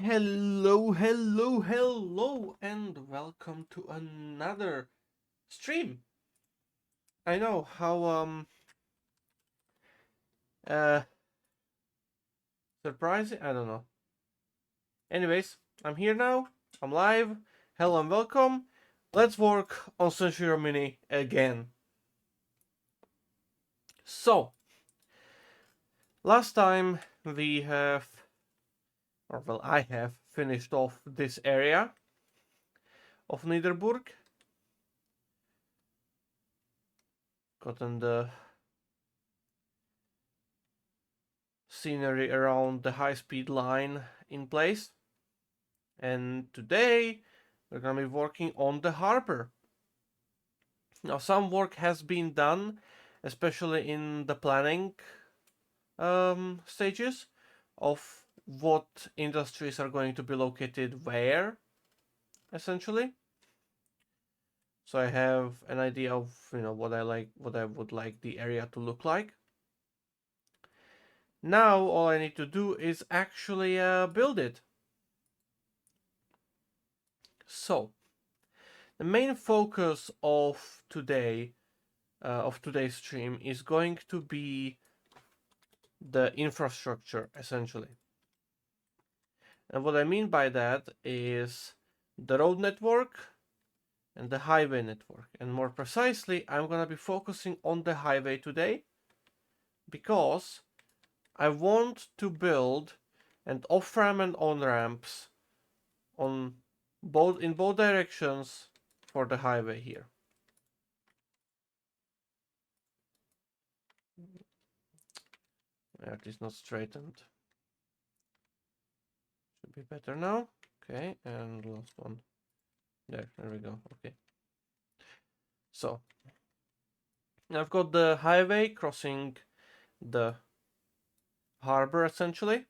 Hello, and welcome to another stream. I know how uh surprising. I don't know. Anyways, I'm here now. I'm live. Hello and welcome. Let's work on Century Mini again. So, last time we have, or well, I have finished off this area of Niederburg. Gotten the scenery around the high-speed line in place. And today we're going to be working on the harbor. Now, some work has been done, especially in the planning stages of what industries are going to be located where, essentially. So I have an idea of what I would like the area to look like. Now all I need to do is actually build it. So the main focus of today's stream is going to be the infrastructure, essentially. And what I mean by that is the road network and the highway network. And more precisely, I'm going to be focusing on the highway today because I want to build an off-ramp and on-ramps in both directions for the highway here. It is not straightened. Should be better now. Okay, and last one. There we go. Okay. So I've got the highway crossing the harbor essentially.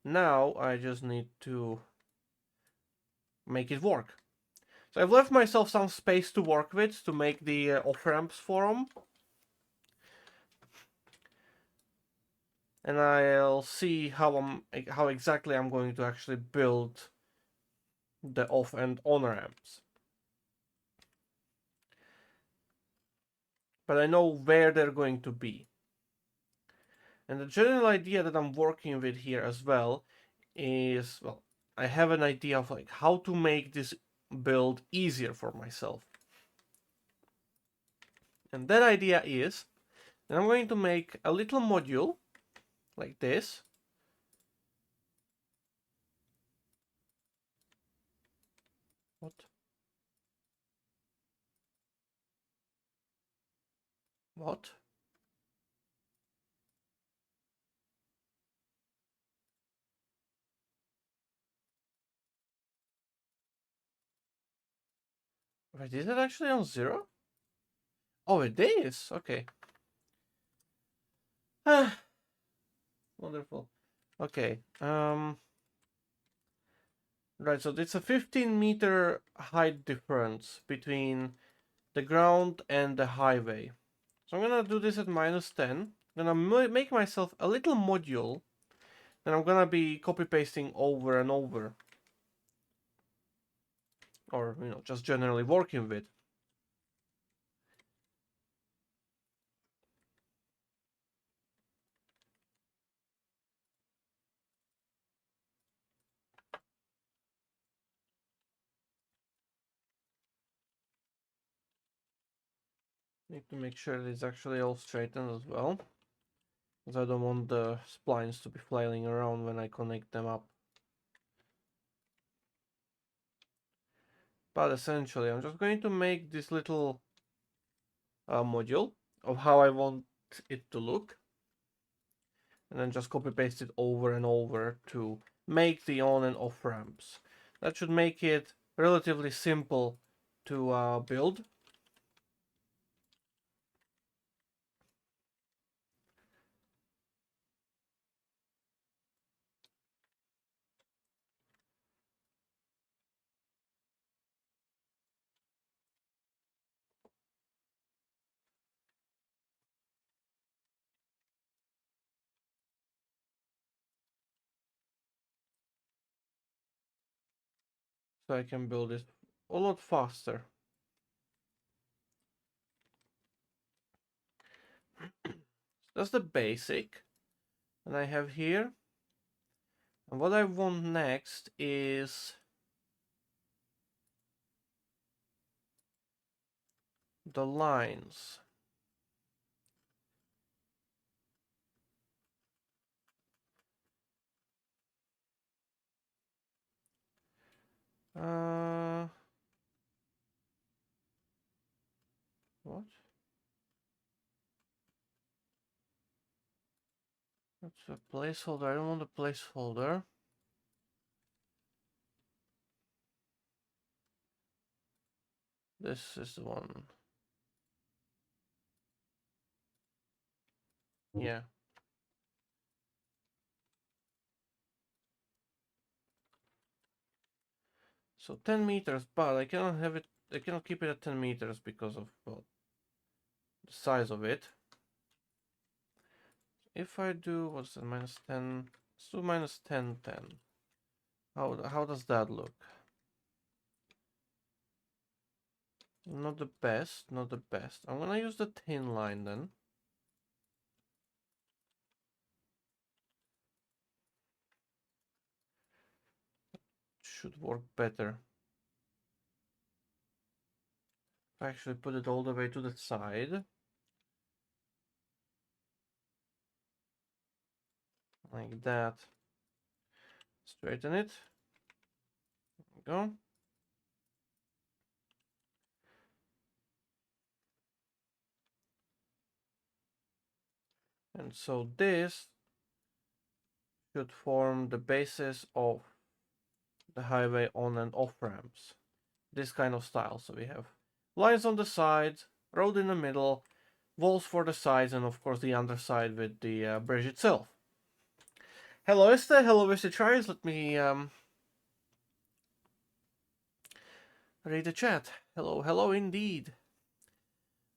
Now I just need to make it work. So I've left myself some space to work with to make the off-ramps for them. And I'll see how exactly I'm going to actually build the off and on ramps. But I know where they're going to be. And the general idea that I'm working with here as well is, well, I have an idea of like how to make this build easier for myself. And that idea is that I'm going to make a little module like this. What? What? Wait, is it actually on 0? Oh, it is. Okay. Wonderful. Okay. Right, so it's a 15-meter height difference between the ground and the highway. So I'm gonna do this at -10. I'm gonna make myself a little module that I'm gonna be copy pasting over and over. Or, just generally working with. Need to make sure that it's actually all straightened as well. Because I don't want the splines to be flailing around when I connect them up. But essentially, I'm just going to make this little module of how I want it to look. And then just copy paste it over and over to make the on and off ramps. That should make it relatively simple to build. so I can build it a lot faster. That's the basic that I have here. And what I want next is the lines. What? That's a placeholder. I don't want a placeholder. This is the one. Yeah. So 10 meters, but I cannot have it. I cannot keep it at 10 meters because of, well, the size of it. If I do, what's that, minus 10? Let's do minus 10, 10. How does that look? Not the best, not the best. I'm gonna use the thin line then. Should work better. If I actually put it all the way to the side. Like that. Straighten it. There we go. And so this should form the basis of the highway on and off ramps. This kind of style. So we have lines on the sides, road in the middle, walls for the sides, and of course the underside with the bridge itself. Hello Esther, hello Mr. Trainz. Let me read the chat. Hello, hello indeed.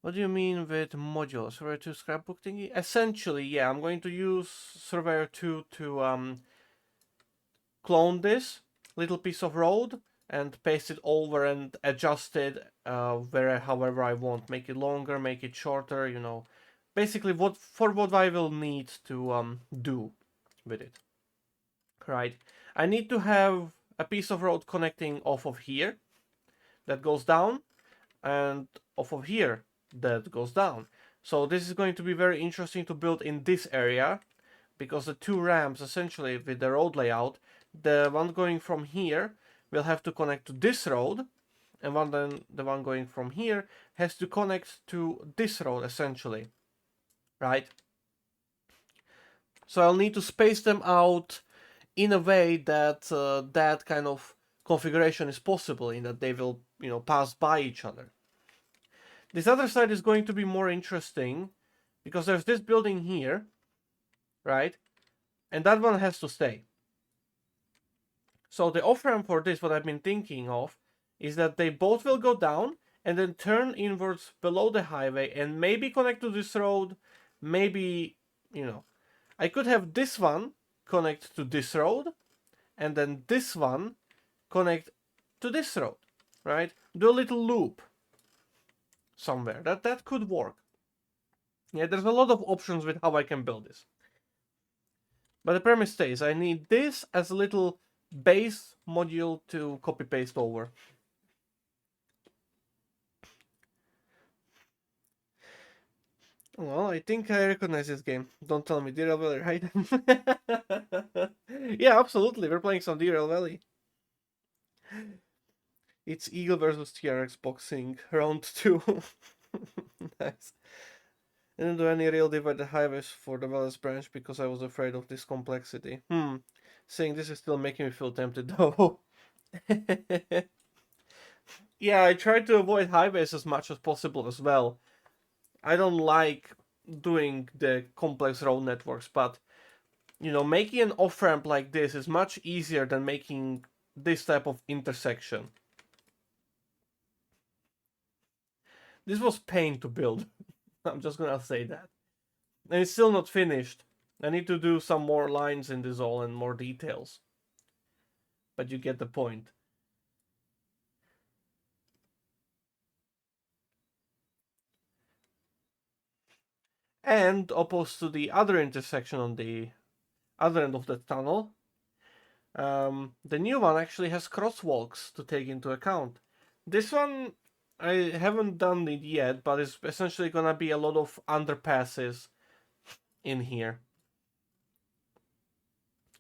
What do you mean with modules? Surveyor 2 scrapbook thingy? Essentially, yeah, I'm going to use Surveyor 2 to clone this little piece of road and paste it over and adjust it however I want. Make it longer, make it shorter, you know. Basically what I will need to do with it. Right. I need to have a piece of road connecting off of here that goes down and off of here that goes down. So this is going to be very interesting to build in this area because the two ramps essentially with the road layout, the one going from here will have to connect to this road, and the one going from here has to connect to this road essentially, right? So I'll need to space them out in a way that that kind of configuration is possible, in that they will, you know, pass by each other. This other side is going to be more interesting because there's this building here, right? And that one has to stay. So the off-ramp for this, what I've been thinking of, is that they both will go down and then turn inwards below the highway and maybe connect to this road, maybe, you know, I could have this one connect to this road and then this one connect to this road, right? Do a little loop somewhere. That could work. Yeah, there's a lot of options with how I can build this. But the premise stays, I need this as a little base module to copy paste over. Well, I think I recognize this game. Don't tell me Deer Valley, right? Yeah, absolutely. We're playing some Deer Valley. It's Eagle versus TRX boxing round 2. Nice. I didn't do any real divided highways for the Welles branch because I was afraid of this complexity. Saying this is still making me feel tempted though. Yeah, I try to avoid highways as much as possible as well. I don't like doing the complex road networks, but you know, making an off-ramp like this is much easier than making this type of intersection. This was pain to build. I'm just gonna say that. And it's still not finished. I need to do some more lines in this all and more details. But you get the point. and opposed to the other intersection on the other end of the tunnel, the new one actually has crosswalks to take into account. This one, I haven't done it yet, but it's essentially gonna be a lot of underpasses in here.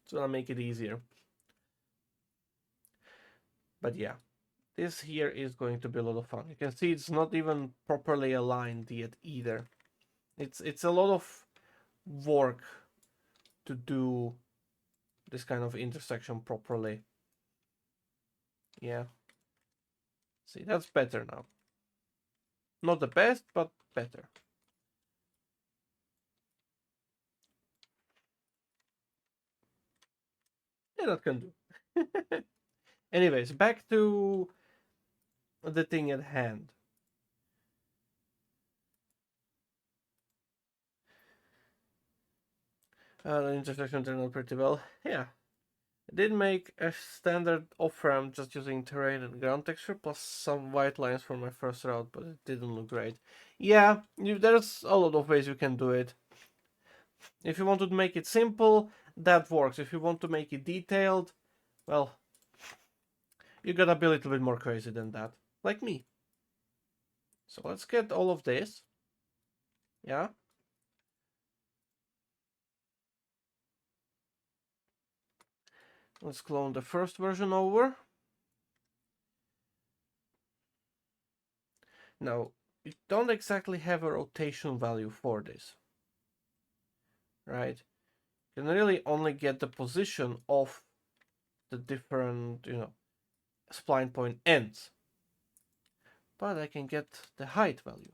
It's gonna make it easier. But yeah, this here is going to be a lot of fun. You can see it's not even properly aligned yet either. It's a lot of work to do this kind of intersection properly. Yeah. See, that's better now. Not the best, but better. Yeah, that can do. Anyways, back to the thing at hand. The intersection turned out pretty well. Yeah. I did make a standard off-ramp just using terrain and ground texture plus some white lines for my first route, but it didn't look great. Yeah, there's a lot of ways you can do it. If you want to make it simple, that works. If you want to make it detailed, well, you gotta be a little bit more crazy than that, like me. So let's get all of this. Yeah. Let's clone the first version over. Now, you don't exactly have a rotation value for this, right? You can really only get the position of the different, spline point ends. But I can get the height value.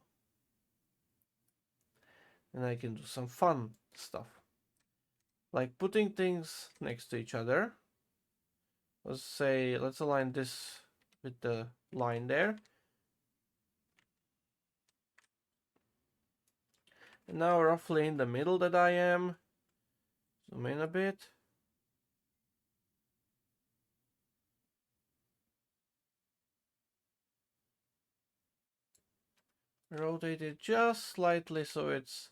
And I can do some fun stuff. Like putting things next to each other. Let's align this with the line there. And now roughly in the middle that I am. Zoom in a bit. Rotate it just slightly so it's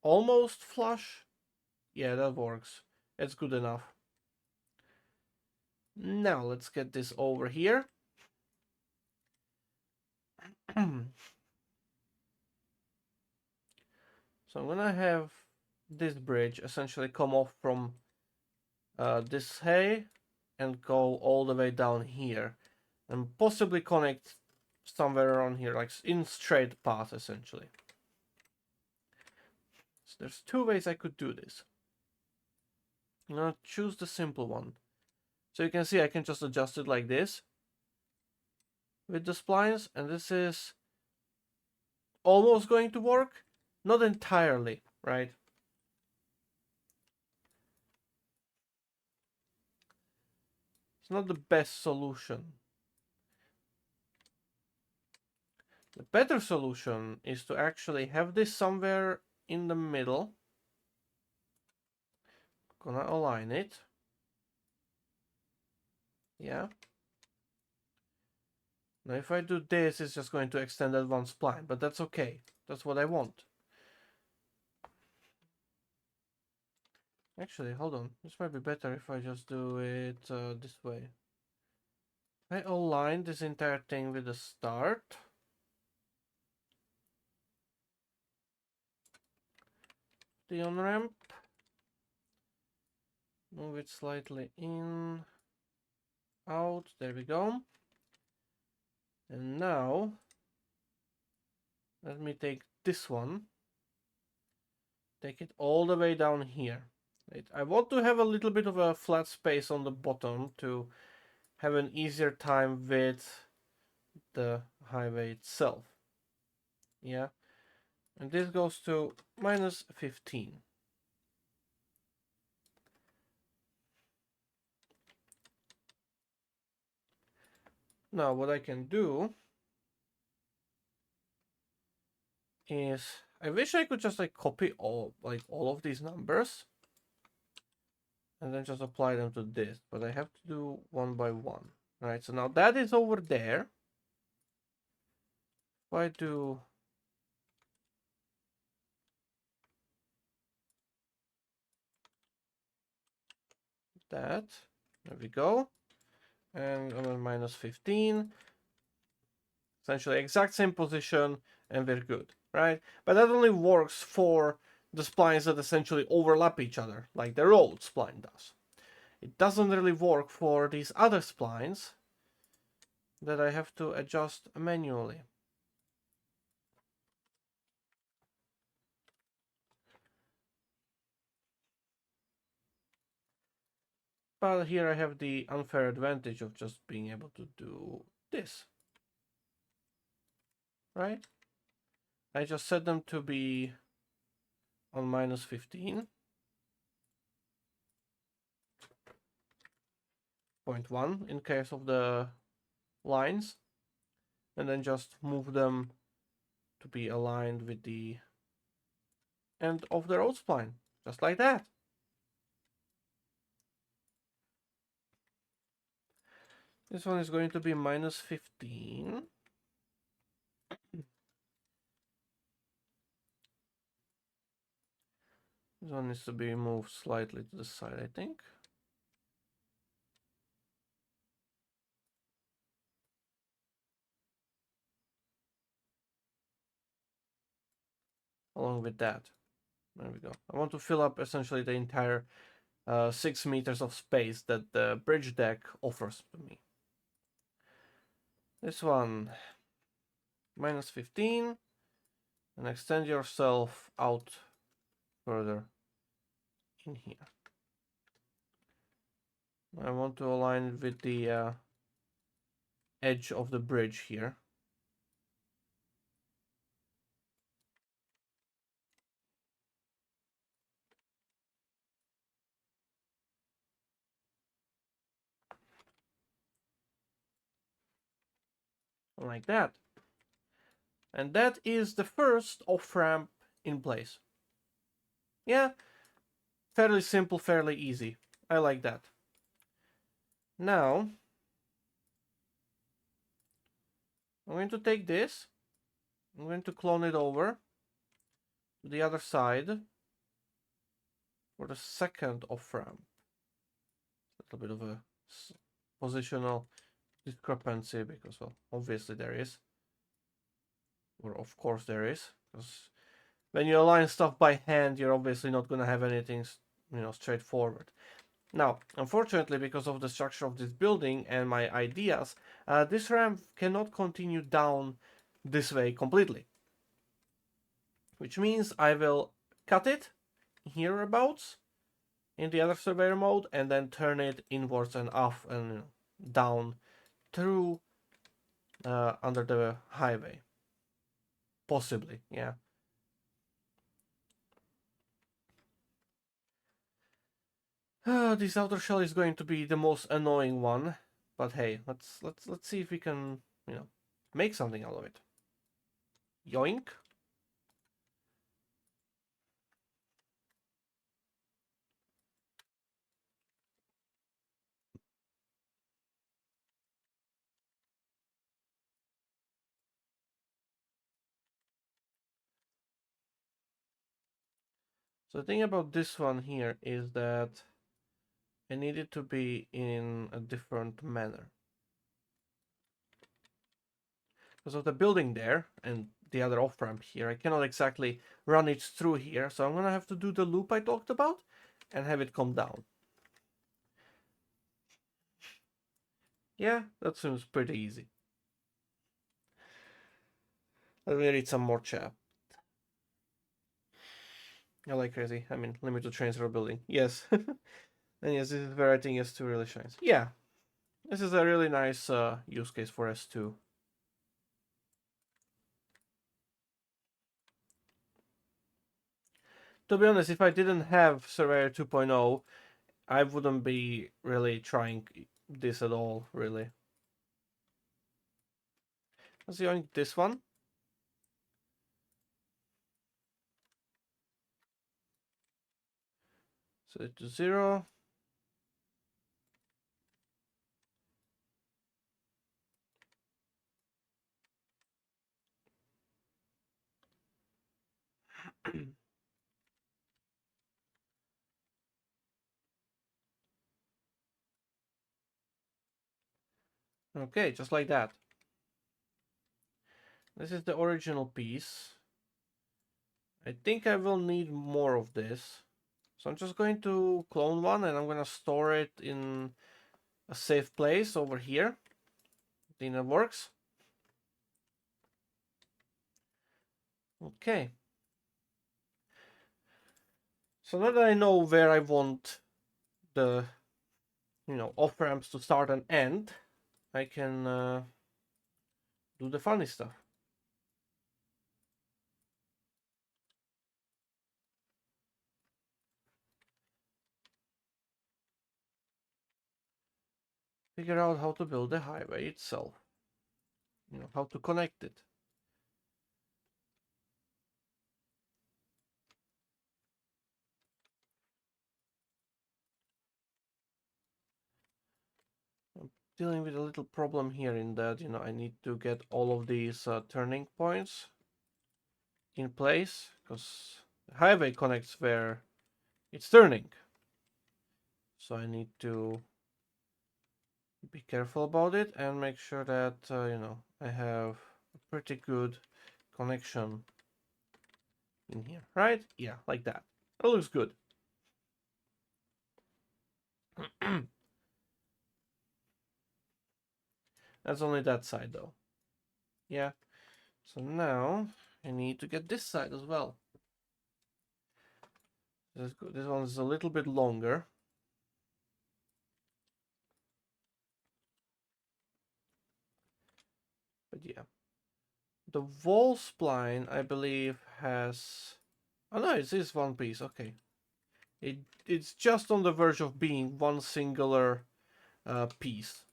almost flush. Yeah, that works. It's good enough. Now let's get this over here. So I'm gonna have this bridge essentially come off from this hay and go all the way down here and possibly connect somewhere around here, like in straight path essentially. So there's two ways I could do this. I'm gonna choose the simple one. So you can see I can just adjust it like this with the splines, and this is almost going to work. Not entirely, right? It's not the best solution. The better solution is to actually have this somewhere in the middle. Gonna align it. Yeah. Now if I do this, it's just going to extend that one spline, but that's okay. That's what I want. Actually, hold on. This might be better if I just do it this way. I align this entire thing with the start. The on-ramp. Move it slightly in, out. There we go. And now, let me take this one. Take it all the way down here. Right. I want to have a little bit of a flat space on the bottom to have an easier time with the highway itself. Yeah. And this goes to -15. Now what I can do is, I wish I could just like copy all of these numbers and then just apply them to this, but I have to do one by one. All right, so now that is over there. If I do that. There we go. And I'm on -15. Essentially exact same position, and we're good, right? But that only works for the splines that essentially overlap each other, like the road spline does. It doesn't really work for these other splines that I have to adjust manually. But here I have the unfair advantage of just being able to do this, right? I just set them to be on -15. 0.1 in case of the lines, and then just move them to be aligned with the end of the road spline, just like that. This one is going to be -15. This one needs to be moved slightly to the side, I think. Along with that. There we go. I want to fill up essentially the entire 6 meters of space that the bridge deck offers to me. This one, -15, and extend yourself out further in here. I want to align it with the edge of the bridge here. Like that. And that is the first off-ramp in place. Yeah, fairly simple, fairly easy. I like that. Now, I'm going to take this. I'm going to clone it over to the other side for the second off-ramp. A little bit of a positional discrepancy because, well, obviously there is. Or of course there is. Because when you align stuff by hand, you're obviously not going to have anything, straightforward. Now, unfortunately, because of the structure of this building and my ideas, this ramp cannot continue down this way completely. Which means I will cut it hereabouts in the other surveyor mode and then turn it inwards and off and down through under the highway. Possibly, yeah. This outer shell is going to be the most annoying one, but hey, let's see if we can, make something out of it. Yoink. So the thing about this one here is that I need it to be in a different manner. Because of the building there and the other off-ramp here, I cannot exactly run it through here, so I'm gonna have to do the loop I talked about and have it come down. Yeah, that seems pretty easy. Let me read some more chat. I like crazy. I mean, limit to trains for building. Yes. And yes, this is where I think S2 really shines. Yeah. This is a really nice use case for S2. To be honest, if I didn't have Surveyor 2.0, I wouldn't be really trying this at all, really. Let's see, this one. Set it to 0. Okay, just like that. This is the original piece. I think I will need more of this. So I'm just going to clone one and I'm going to store it in a safe place over here. I think that works. Okay. So now that I know where I want the, off ramps to start and end, I can do the funny stuff. Figure out how to build the highway itself. How to connect it. I'm dealing with a little problem here in that, I need to get all of these turning points in place because the highway connects where it's turning. So I need to be careful about it and make sure that, I have a pretty good connection in here, right? Yeah, like that. That looks good. That's only that side though. Yeah. So now I need to get this side as well. This one is a little bit longer. But yeah. The wall spline, I believe, has... Oh no, it is one piece. Okay. It's just on the verge of being one singular piece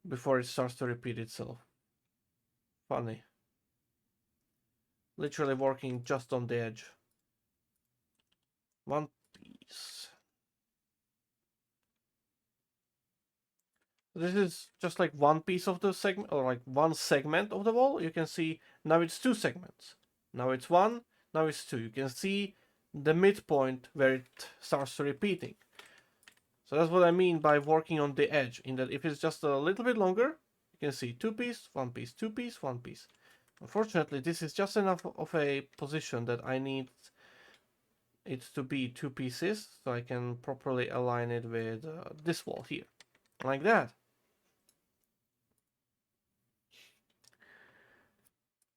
before it starts to repeat itself. Funny. Literally working just on the edge. One piece. This is just like one piece of the segment, or like one segment of the wall. You can see now it's two segments. Now it's one, now it's two. You can see the midpoint where it starts repeating. So that's what I mean by working on the edge, in that if it's just a little bit longer, you can see two piece, one piece, two piece, one piece. Unfortunately, this is just enough of a position that I need it to be two pieces, so I can properly align it with this wall here, like that.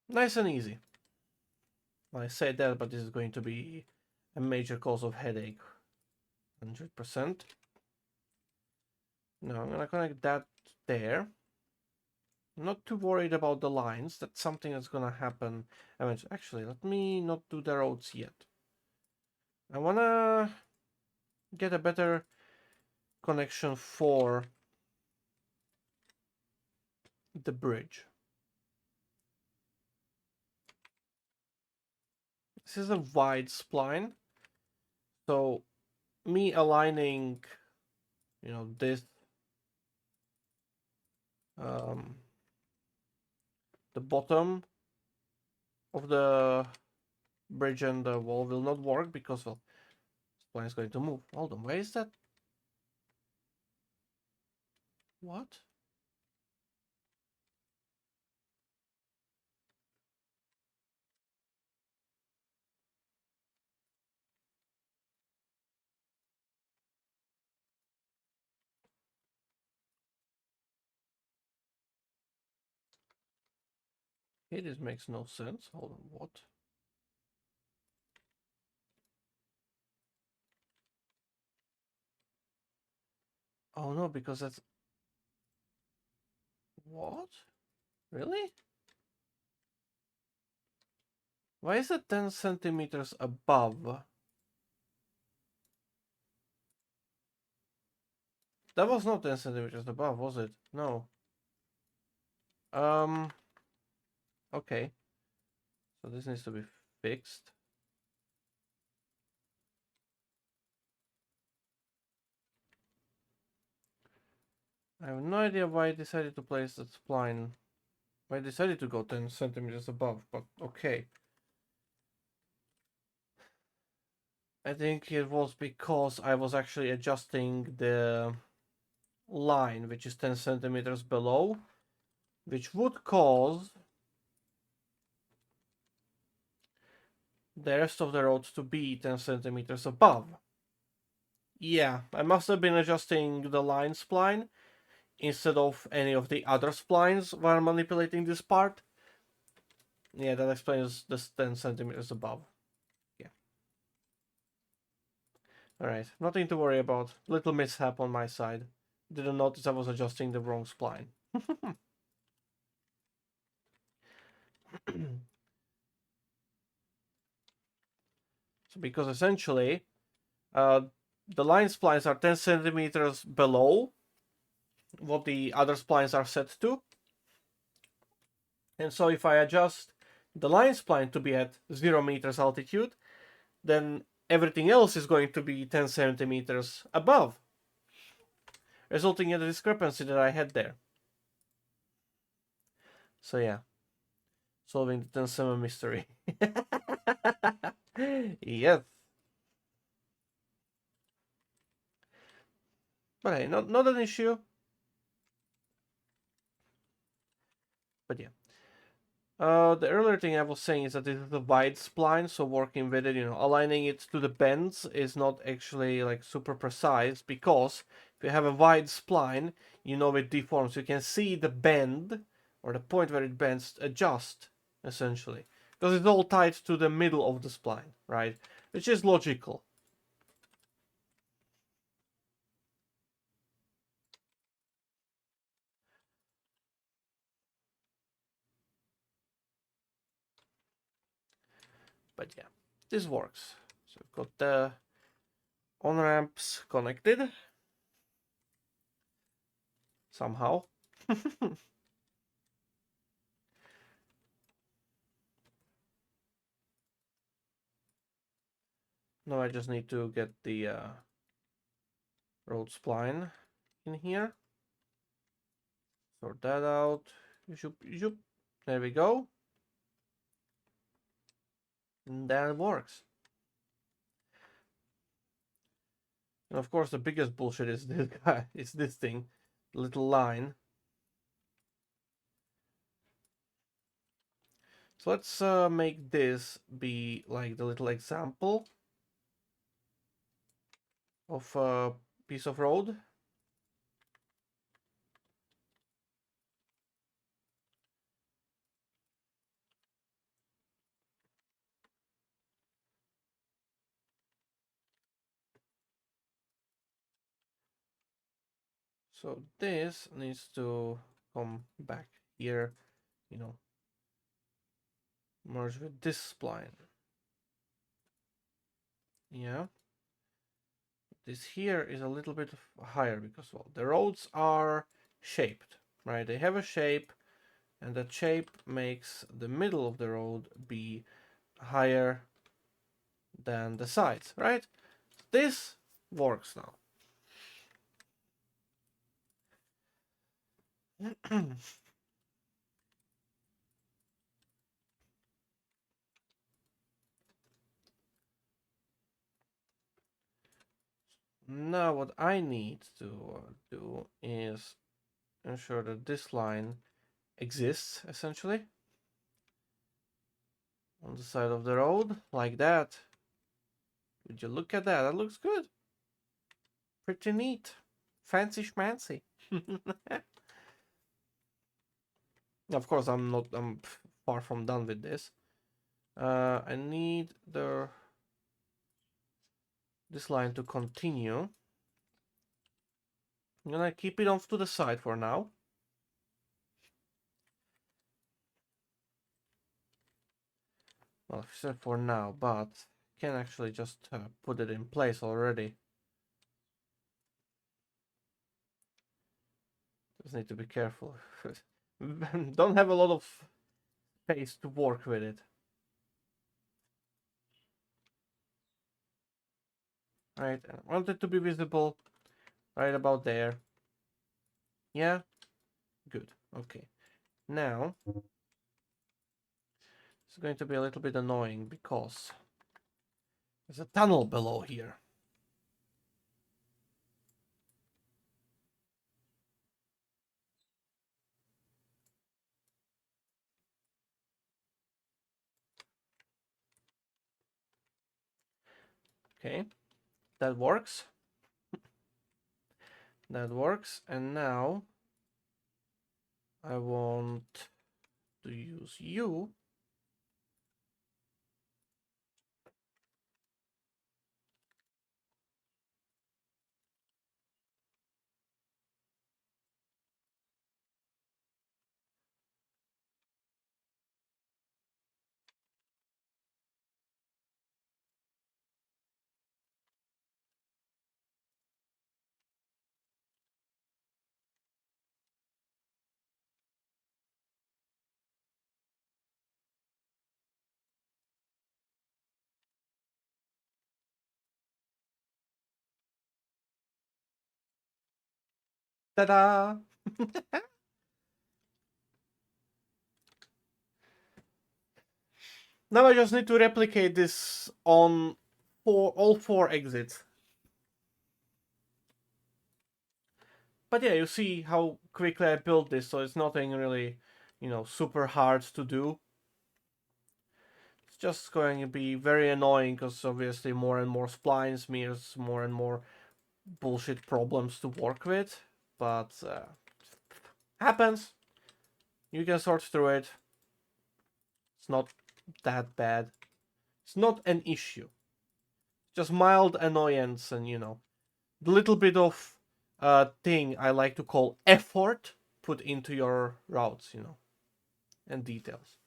Nice and easy. I say that, but this is going to be a major cause of headache. 100%. Now I'm gonna connect that there. I'm not too worried about the lines. That's something that's gonna happen eventually. Actually, let me not do the roads yet. I wanna get a better connection for the bridge. This is a wide spline, so me aligning, this the bottom of the bridge and the wall will not work because, well, spline is going to move. Hold on, why is that? What? Okay, this makes no sense. Hold on, what? Oh no, because that's... What? Really? Why is it 10 centimeters above? That was not 10 centimeters above, was it? No. Okay. So this needs to be fixed. I have no idea why I decided to place that spline. Why I decided to go 10 centimeters above, but okay. I think it was because I was actually adjusting the line, which is 10 centimeters below, which would cause the rest of the road to be 10 centimeters above. Yeah, I must have been adjusting the line spline instead of any of the other splines while manipulating this part. Yeah, that explains this 10 centimeters above. Yeah. Alright, nothing to worry about. Little mishap on my side. Didn't notice I was adjusting the wrong spline. So because essentially, the line splines are 10 centimeters below what the other splines are set to. And so if I adjust the line spline to be at 0 meters altitude, then everything else is going to be 10 centimeters above, resulting in the discrepancy that I had there. So yeah, solving the 10 cm mystery. Yes. But hey, not an issue. But yeah. The earlier thing I was saying is that this is a wide spline, so working with it, aligning it to the bends is not actually like super precise, because if you have a wide spline, it deforms. You can see the bend, or the point where it bends, adjust, essentially. Because it's all tied to the middle of the spline, right? Which is logical. But yeah, this works. So we've got the on-ramps connected. Somehow. Now I just need to get the road spline in here. Sort that out. There we go. And that works. And of course, the biggest bullshit is this guy. It's this thing, little line. So let's make this be like the little example of a piece of road. So this needs to come back here, merge with this spline. Yeah. This here is a little bit higher because, well, the roads are shaped, right? They have a shape, and that shape makes the middle of the road be higher than the sides, right? This works now. Now what I need to do is ensure that this line exists, essentially, on the side of the road, like that. Would you look at that? That looks good. Pretty neat. Fancy schmancy. Of course, I'm far from done with this. I need this line to continue. I'm gonna keep it off to the side for now. Well, except for now, but can actually just put it in place already. Just need to be careful. Don't have a lot of space to work with it. Right, and I want it to be visible right about there. Yeah, good. Okay, now it's going to be a little bit annoying because there's a tunnel below here. Okay, that works. That works. And now I want to use you. Ta-da! Now I just need to replicate this on all 4 exits. But yeah, you see how quickly I built this, so it's nothing really, super hard to do. It's just going to be very annoying because obviously more and more splines means more and more bullshit problems to work with. But happens. You can sort through it. It's not that bad. It's not an issue. Just mild annoyance and, the little bit of thing I like to call effort put into your routes, and details.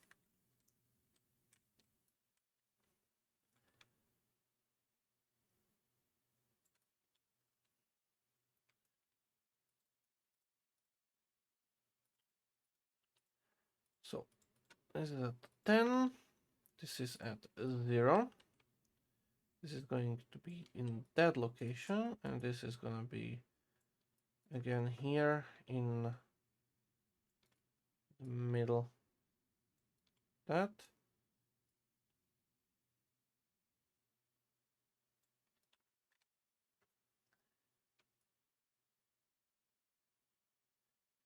So this is at 10. This is at 0. This is going to be in that location, and this is going to be again here in the middle. That.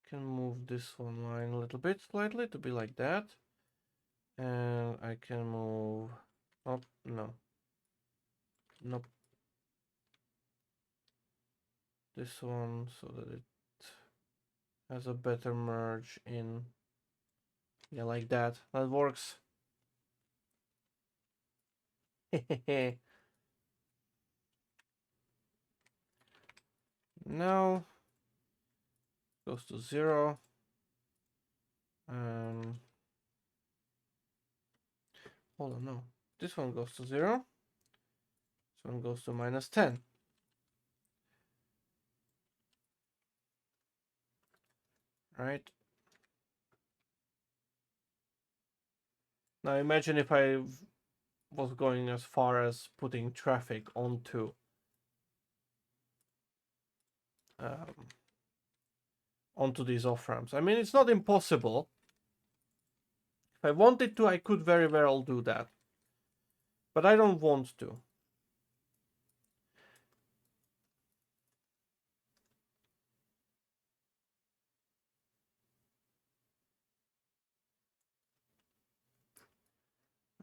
Can move this one line a little bit slightly to be like that. And I can move. Oh, no. Nope. This one so that it has a better merge in. Yeah, like that. That works. Now goes to 0. Hold on, no. This one goes to 0. This one goes to -10. Right? Now imagine if I was going as far as putting traffic onto these off ramps. I mean, it's not impossible. If I wanted to, I could very well do that. But I don't want to.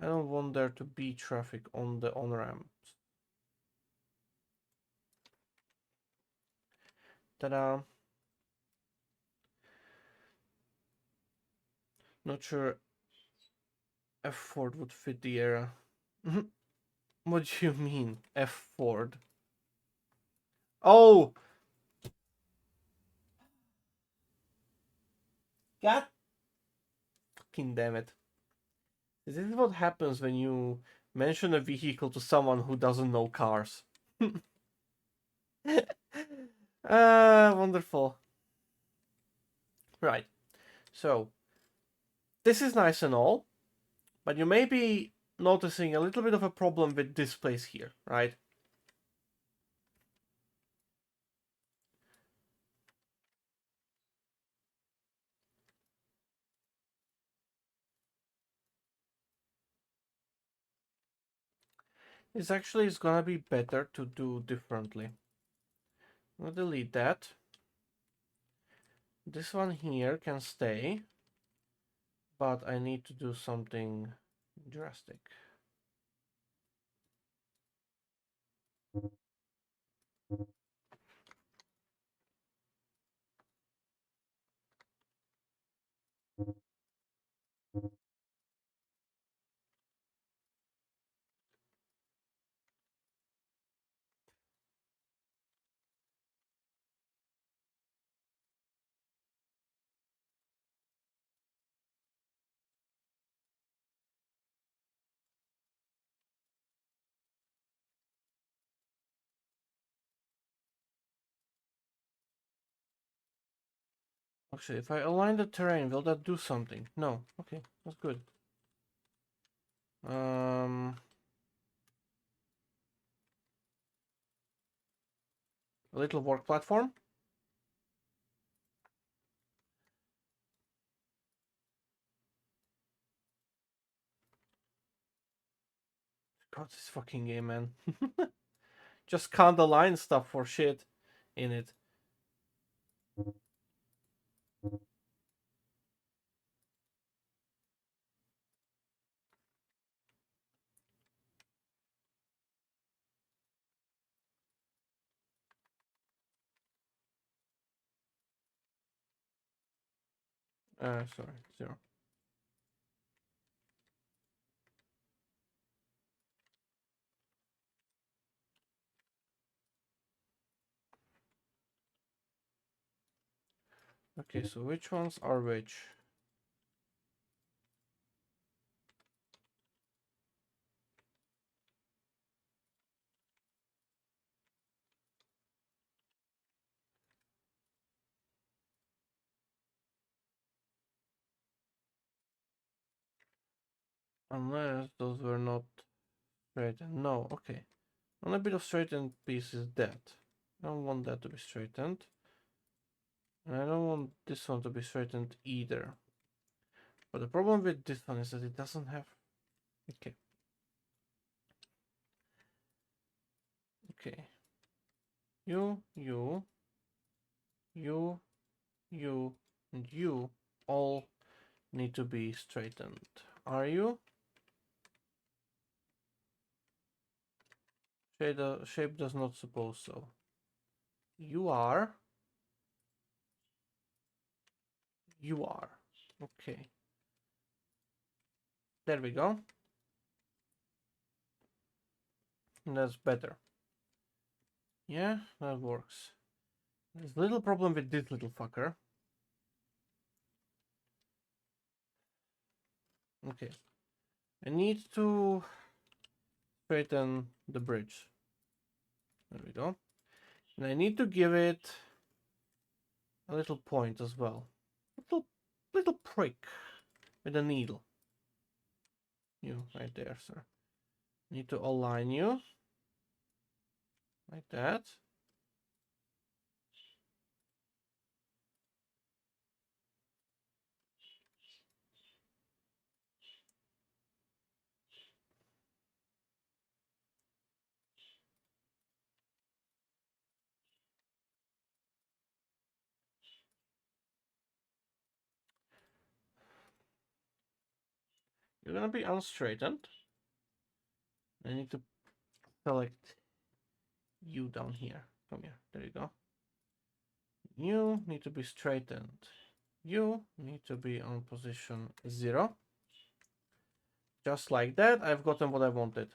I don't want there to be traffic on the on-ramps. Ta-da. Not sure F Ford would fit the area. What do you mean, F Ford? Oh! God fucking damn it. This is what happens when you mention a vehicle to someone who doesn't know cars. Wonderful. Right. So, this is nice and all, but you may be noticing a little bit of a problem with this place here, right? This actually is gonna be better to do differently. I'll delete that. This one here can stay, but I need to do something drastic. Actually, if I align the terrain, will that do something? No. Okay, that's good. A little work platform. God, this fucking game, man. Just can't align stuff for shit in it. Sorry, 0. Okay, so which ones are which? Unless those were not straightened. No, okay. Only bit of straightened piece is that. I don't want that to be straightened. And I don't want this one to be straightened either. But the problem with this one is that it doesn't have... Okay. Okay. You, and you all need to be straightened. Are you? Shape does not suppose so. You are. You are. Okay. There we go. That's better. Yeah, that works. There's a little problem with this little fucker. Okay. I need to straighten the bridge. There we go. And I need to give it a little point as well. Little prick with a needle. You right there, sir. Need to align you like that. You're gonna be unstraightened. I need to select you down here. Come here. There you go. You need to be straightened. You need to be on position 0. Just like that, I've gotten what I wanted.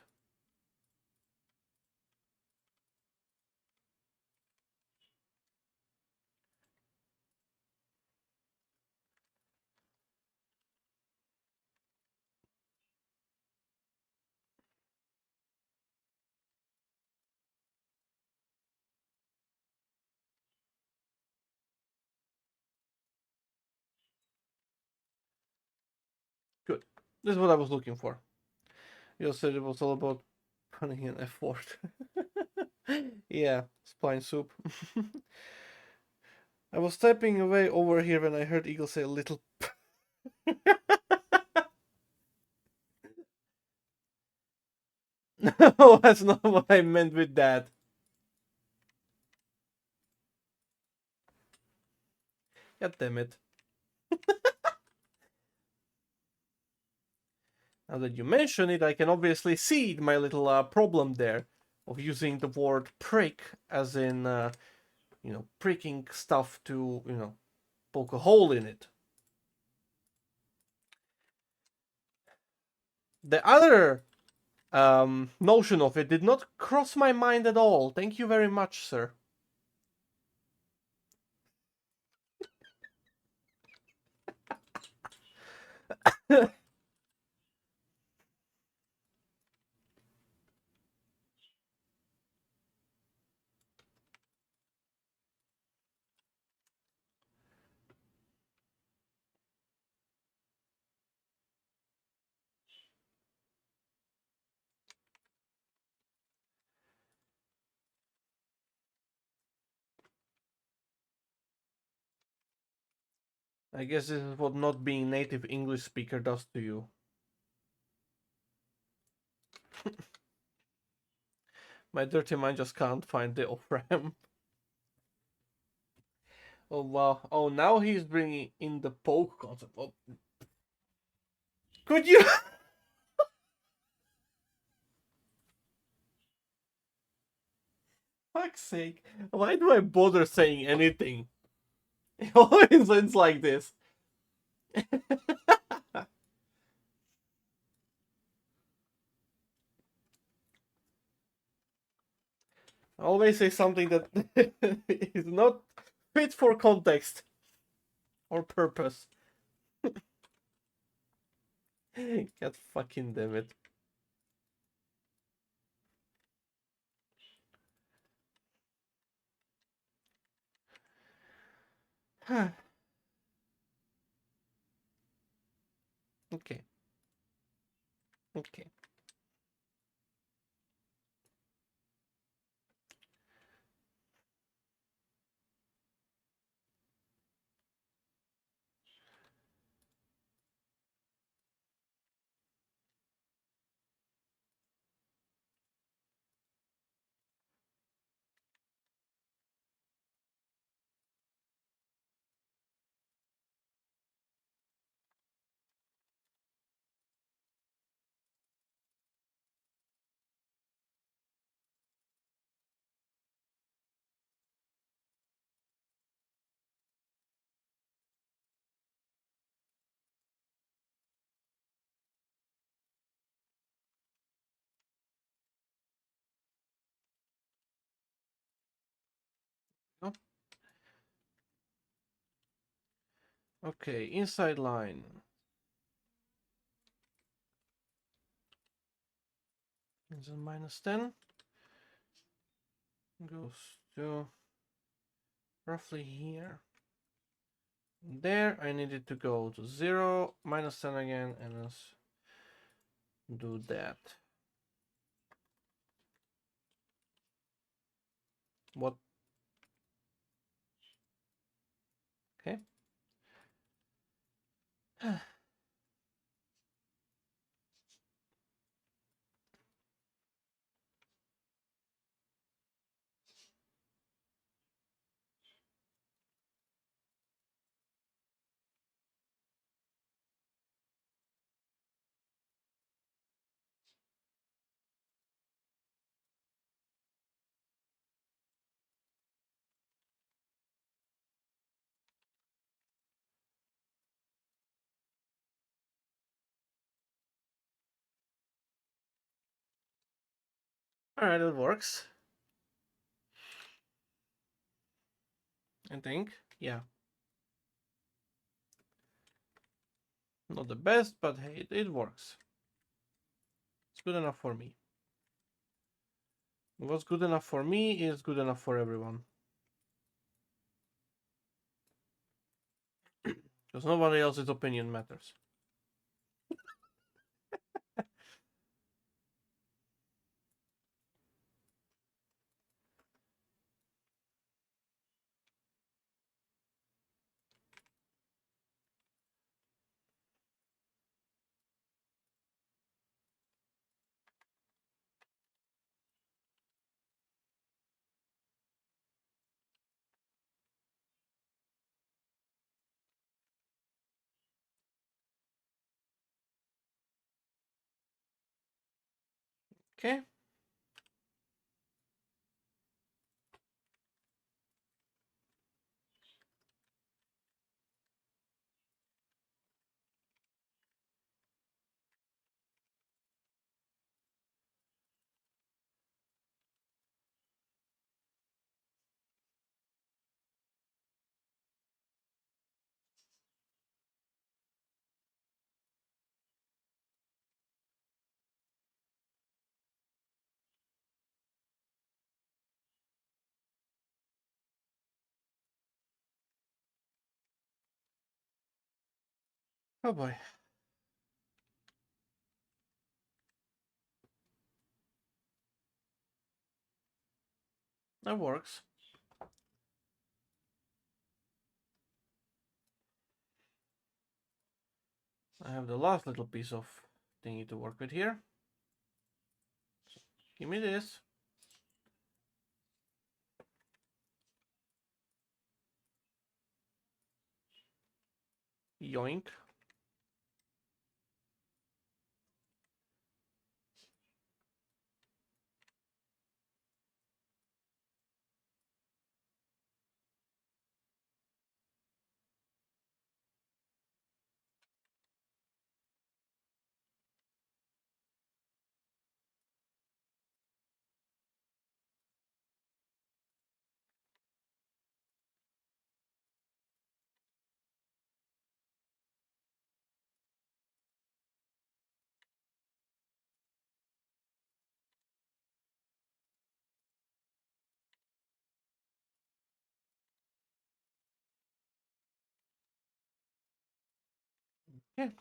Good. This is what I was looking for. You said it was all about putting in effort. Yeah, spine soup. I was typing away over here when I heard Eagle say little. No, that's not what I meant with that. God damn it. Now that you mention it, I can obviously see my little problem there of using the word prick as in, pricking stuff to, poke a hole in it. The other notion of it did not cross my mind at all. Thank you very much, sir. I guess this is what not being native English speaker does to you. My dirty mind just can't find the off-ramp. Oh wow. Oh, now he's bringing in the poke concept. Oh. Could you? Fuck's sake. Why do I bother saying anything? It always ends like this. I always say something that is not fit for context or purpose. God fucking damn it. Okay. Okay. Oh, okay, inside line. Is a -10. Goes to roughly here. There, I needed to go to 0, -10 again, and let's do that. What? Okay. Alright, it works. I think. Yeah. Not the best, but hey, it works. It's good enough for me. What's good enough for me is good enough for everyone. Because nobody else's opinion matters. Okay. Oh boy. That works. I have the last little piece of thingy to work with here. So give me this. Yoink. Okay.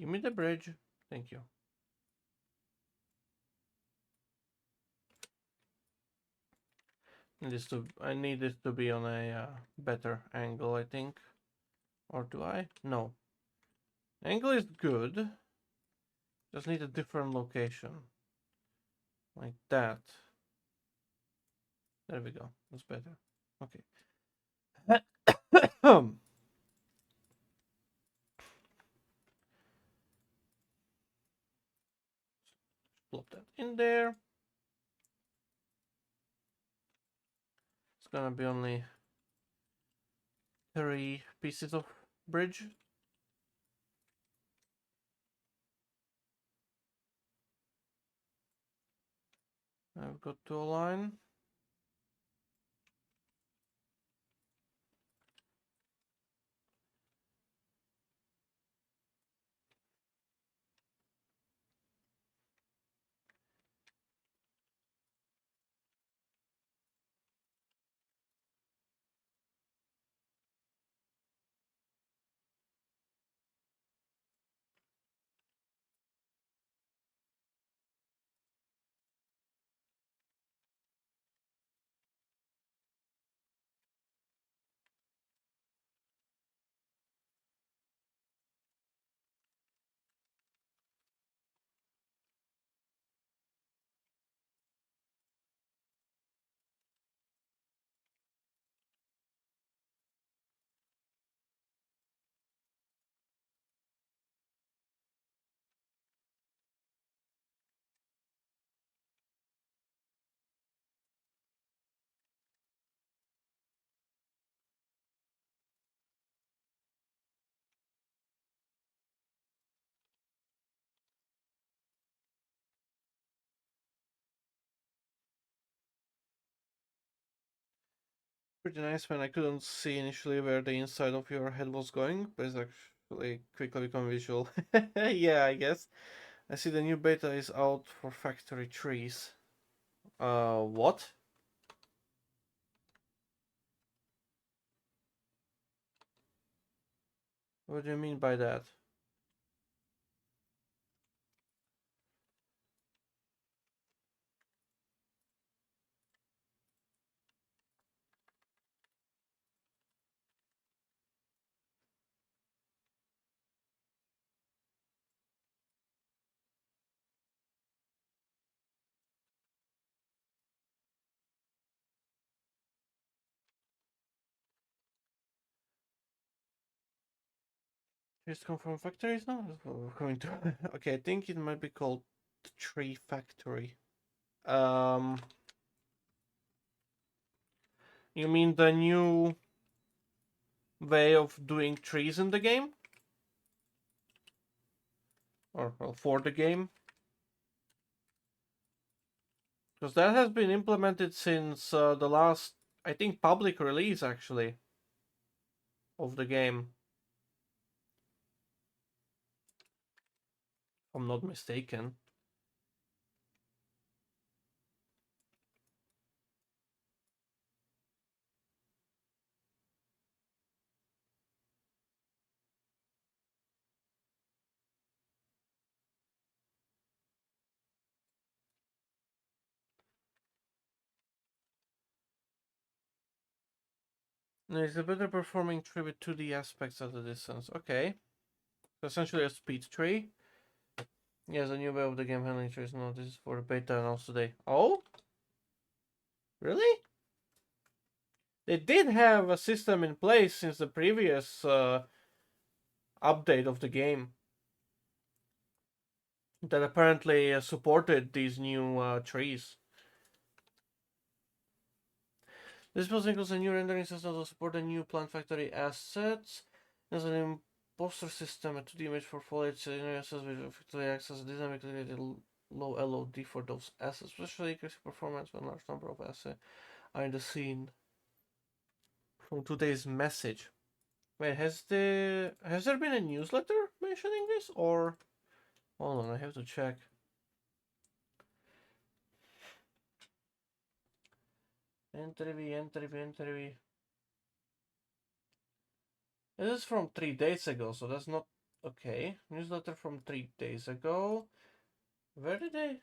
Give me the bridge. Thank you. I need this to be on a better angle, I think. Or do I? No. Angle is good. Just need a different location. Like that. There we go. That's better. Okay. Plop that in there. It's gonna be only 3 pieces of bridge. I've got to align. Pretty nice when I couldn't see initially where the inside of your head was going, but it's actually quickly become visual. Yeah, I guess. I see the new beta is out for factory trees. What? What do you mean by that? Trees come from factories now? We're going to. Okay, I think it might be called Tree Factory. Um, you mean the new way of doing trees in the game? Or well, for the game? Because that has been implemented since the last, I think, public release actually of the game. If I'm not mistaken. No, it's a better performing tree with 2D aspects at the distance. Okay. So essentially a speed tree. Yes, a new way of the game handling trees. No, this is for beta announced today. Oh? Really? They did have a system in place since the previous update of the game that apparently supported these new trees. This build includes a new rendering system to support the new Plant Factory assets. There's an imposter system, a 2D image for foliage assets which effectively acts as a dynamically low LOD for those assets, especially increasing performance when a large number of assets are in the scene. From today's message. Wait, has there been a newsletter mentioning this, or hold on, I have to check. Interview. This is from 3 days ago, so that's not okay. Newsletter from 3 days ago. Where did they?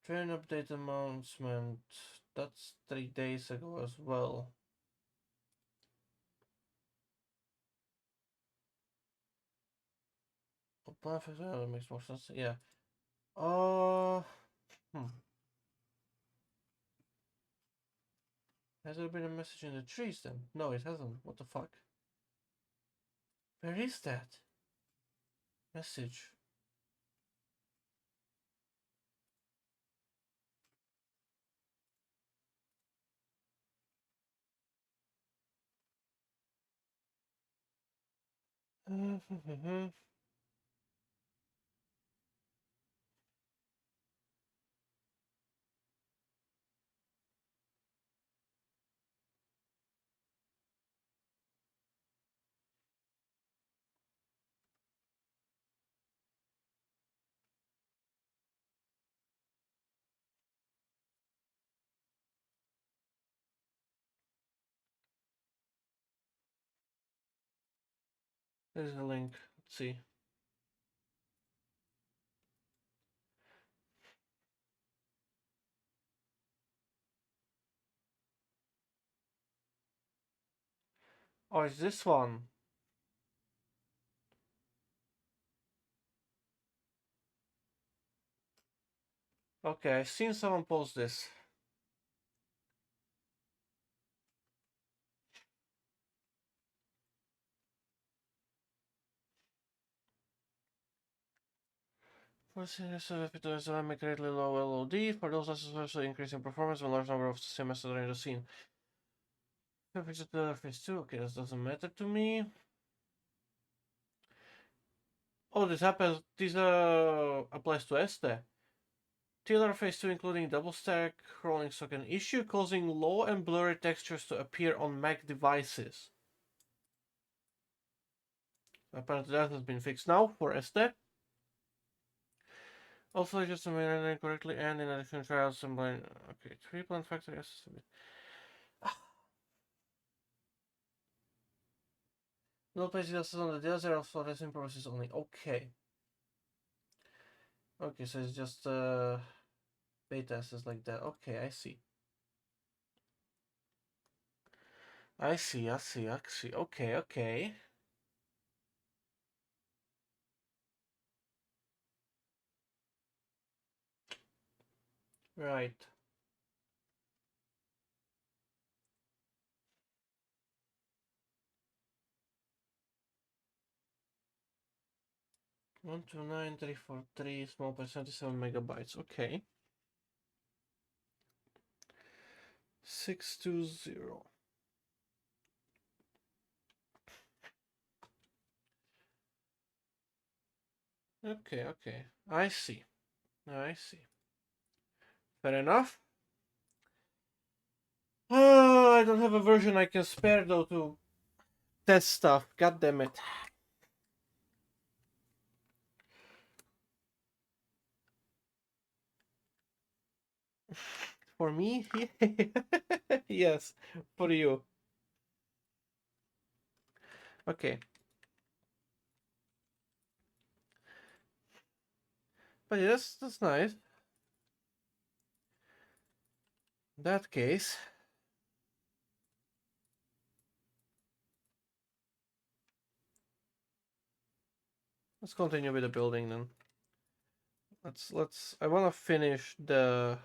Train update announcement. That's 3 days ago as well. That makes more sense. Yeah. Hmm. Has there been a message in the trees then? No, it hasn't. What the fuck? Where is that message? There's a link. Let's see. Oh, it's this one. Okay, I've seen someone post this. For serious reputers, I make greatly low LOD. For those especially increasing performance when large number of CMS are in the scene. Fix it to phase 2. Okay, this doesn't matter to me. Oh, this happens. This applies to Este. TLR phase 2 including double stack rolling stock, an issue causing low and blurry textures to appear on Mac devices. Apparently that has been fixed now for Este. Also, just to rendering correctly, and in addition, trials and blind. Okay, 3 Plant Factory assets. No places assets on the desert, also testing process only. Okay. Okay, so it's just beta assets like that. Okay, I see. I see. Okay. Right. One two nine three four three small by 77 megabytes. Okay. 620. Okay. I see. Fair enough. I don't have a version I can spare though to test stuff. God damn it. For me? Yes, for you. Okay. But yes, that's nice. In that case, let's continue with the building then. I want to finish the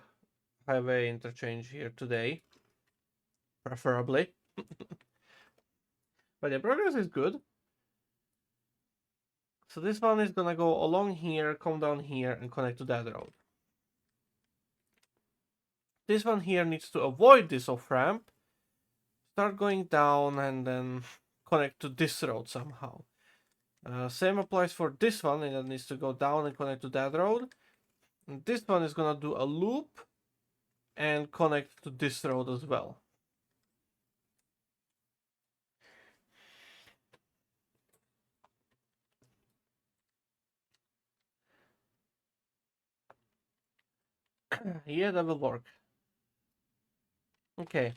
highway interchange here today, preferably. But the progress is good. So this one is gonna go along here, come down here, and connect to that road. This one here needs to avoid this off-ramp, start going down, and then connect to this road somehow. Same applies for this one, and it needs to go down and connect to that road. And this one is gonna do a loop and connect to this road as well. Yeah, that will work. Okay.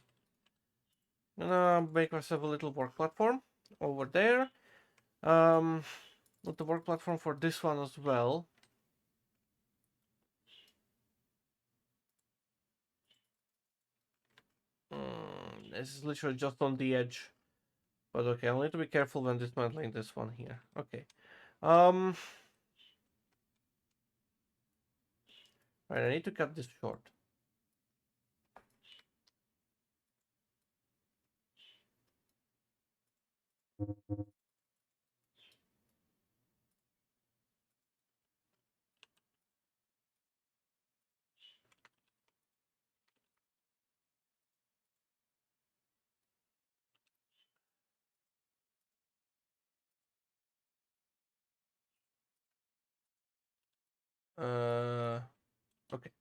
I'm gonna make myself a little work platform over there. With the work platform for this one as well. This is literally just on the edge. But okay, I'll need to be careful when dismantling this one here. Okay. Right, I need to cut this short. Okay.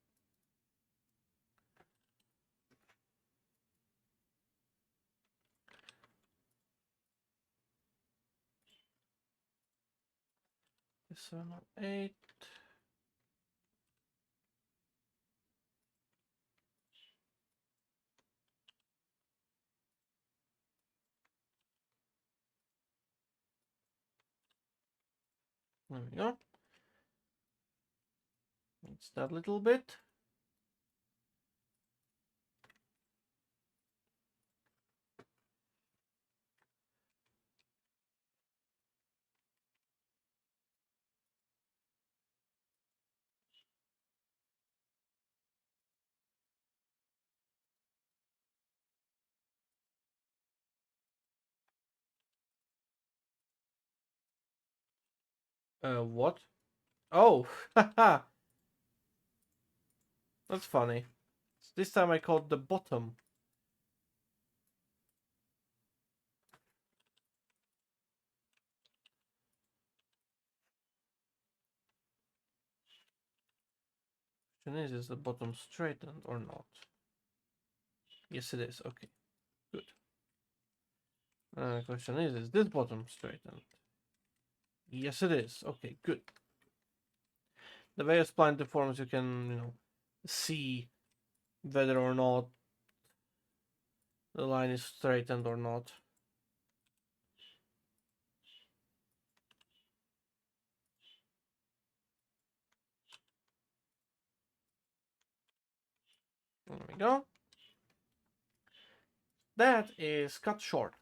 708. There we go. It's that little bit. What? Oh, haha. That's funny. This time I called the bottom. Question is the bottom straightened or not? Yes, it is. Okay, good. Question is this bottom straightened? Yes, it is. Okay, good. The various spline deforms you can, see whether or not the line is straightened or not. There we go. That is cut short.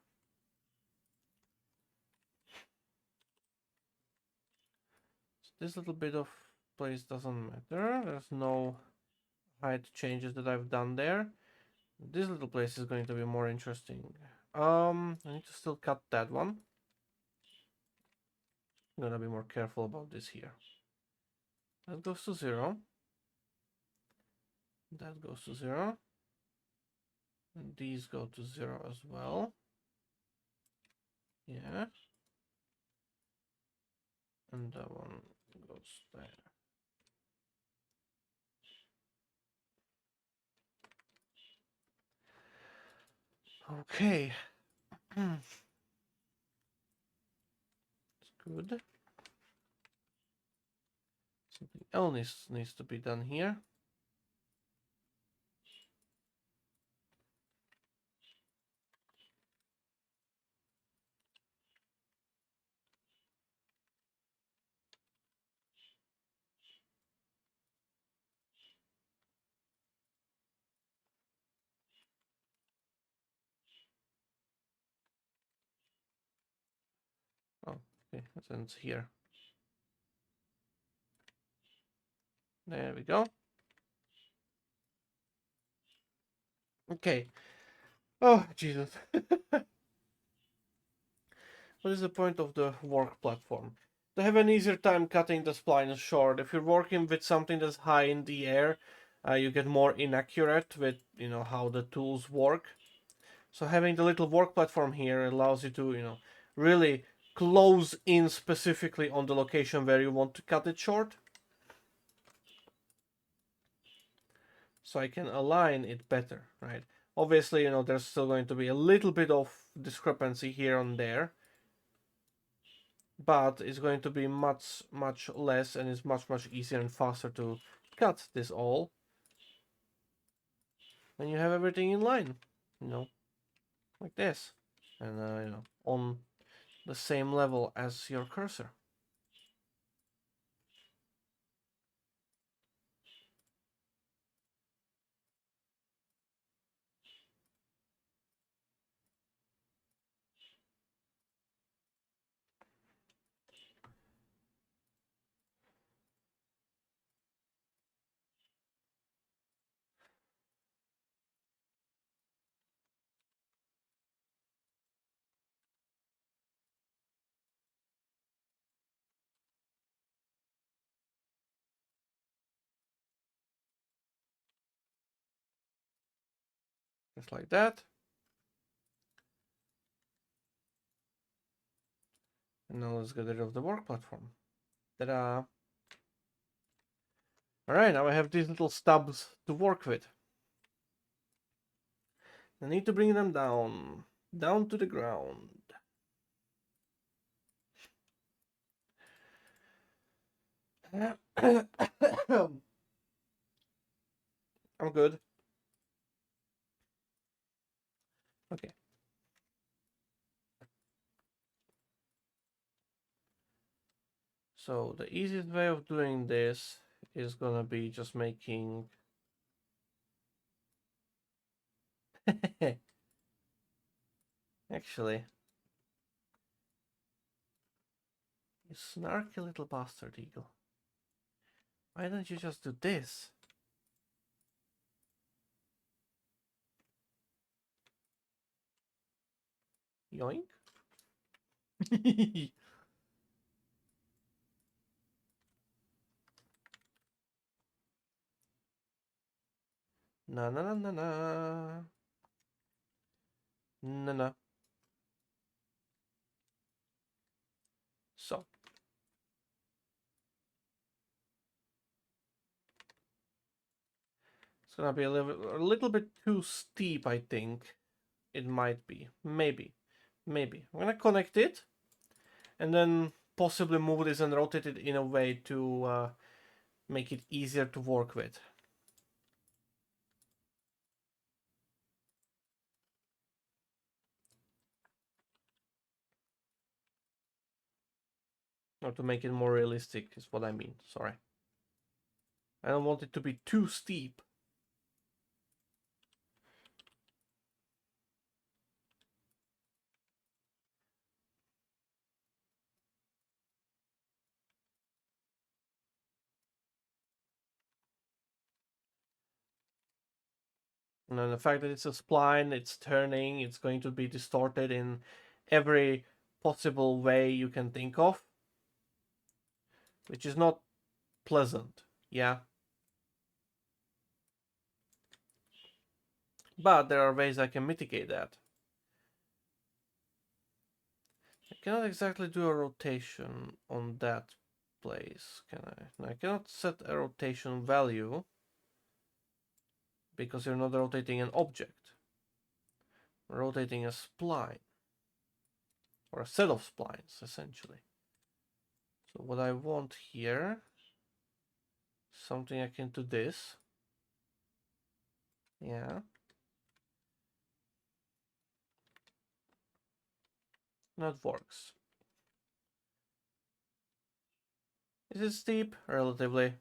This little bit of place doesn't matter. There's no height changes that I've done there. This little place is going to be more interesting. I need to still cut that one. I'm gonna be more careful about this here. That goes to 0. That goes to 0. And these go to 0 as well. Yeah. And that one goes there. Okay. It's good. Something else needs to be done here. Okay, it ends here. There we go. Okay. Oh, Jesus. What is the point of the work platform? To have an easier time cutting the splines short. If you're working with something that's high in the air, you get more inaccurate with how the tools work. So having the little work platform here allows you to really close in specifically on the location where you want to cut it short. So I can align it better, right? Obviously, there's still going to be a little bit of discrepancy here and there, but it's going to be much, much less, and it's much, much easier and faster to cut this all. And you have everything in line, like this. And, on the same level as your cursor. Just like that. And now let's get rid of the work platform. Ta-da! Alright, now I have these little stubs to work with. I need to bring them down to the ground. I'm good. Okay. So the easiest way of doing this is gonna be just making actually, you snarky little bastard eagle. Why don't you just do this? Yoink. Na na na na na. Na na. So. It's gonna be a little bit too steep, I think. It might be. Maybe. Maybe. I'm gonna connect it and then possibly move this and rotate it in a way to make it easier to work with. Or to make it more realistic is what I mean. Sorry. I don't want it to be too steep. And then the fact that it's a spline, it's turning, it's going to be distorted in every possible way you can think of, which is not pleasant, yeah. But there are ways I can mitigate that. I cannot exactly do a rotation on that place, can I? I cannot set a rotation value because you're not rotating an object. We're rotating a spline. Or a set of splines, essentially. So what I want here, something akin to this. Yeah. That works. Is it steep? Relatively.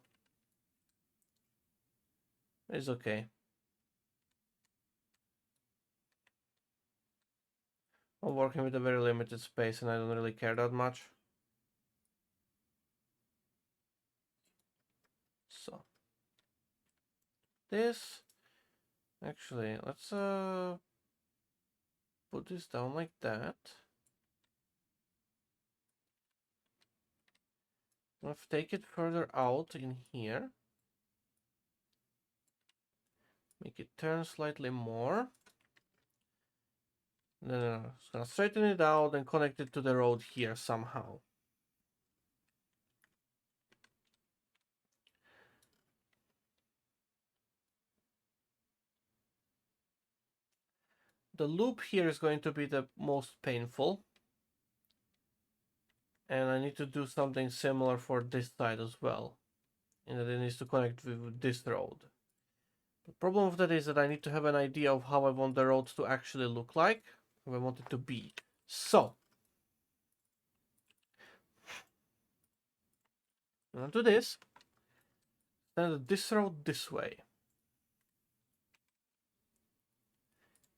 It's okay. I'm working with a very limited space and I don't really care that much. So this, actually, let's put this down like that. Let's take it further out in here. Make it turn slightly more. No. It's gonna straighten it out and connect it to the road here somehow. The loop here is going to be the most painful. And I need to do something similar for this side as well. And that it needs to connect with this road. The problem of that is that I need to have an idea of how I want the road to actually look like, how I want it to be. So, I'm gonna do this. Extend this road this way.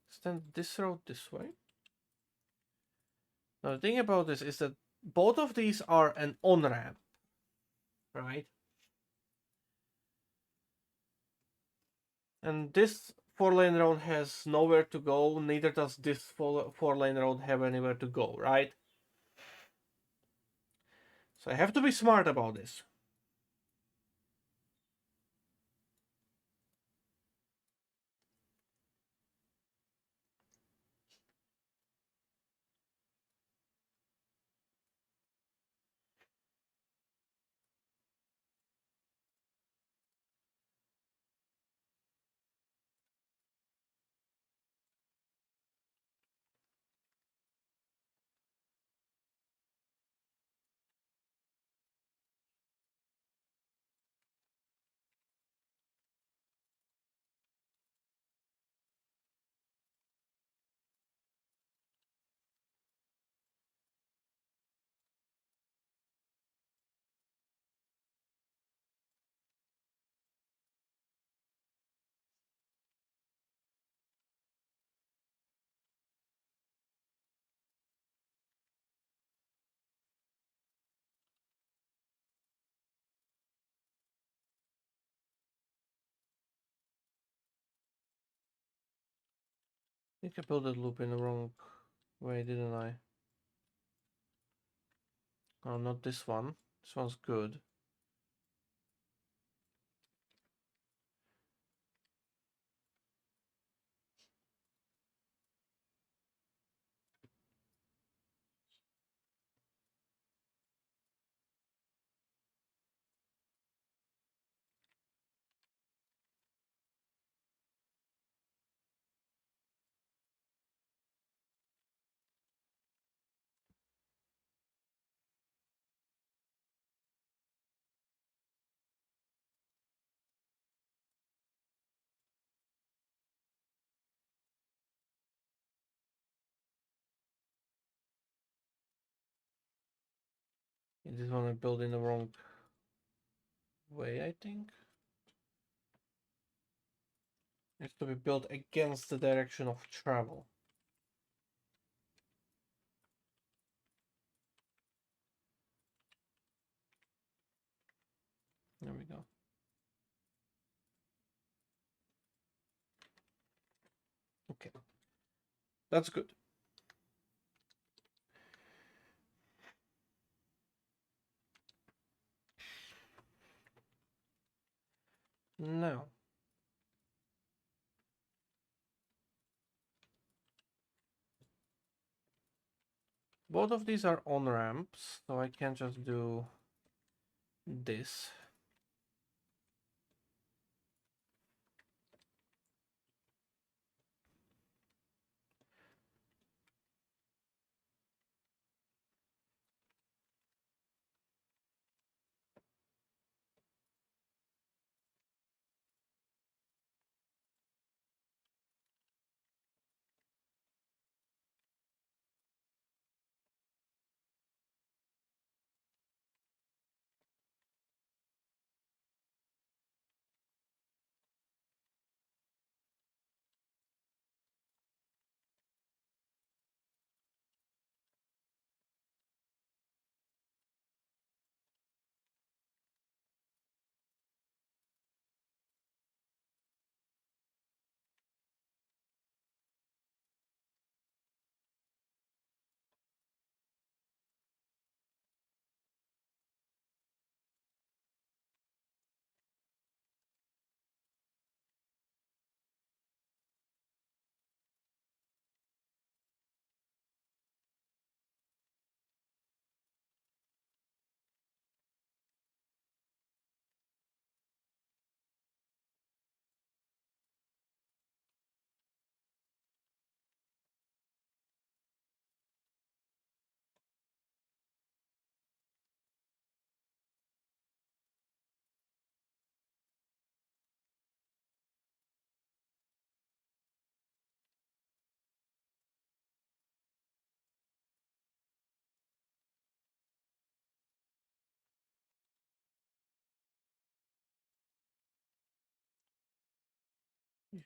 Extend this road this way. Now the thing about this is that both of these are an on-ramp, right? And this 4-lane road has nowhere to go, neither does this 4-lane road have anywhere to go, right? So I have to be smart about this. I think I built that loop in the wrong way, didn't I? Oh, not this one. This one's good. This one I built in the wrong way, I think. It has to be built against the direction of travel. There we go. Okay. That's good. Now, both of these are on ramps, so I can just do this.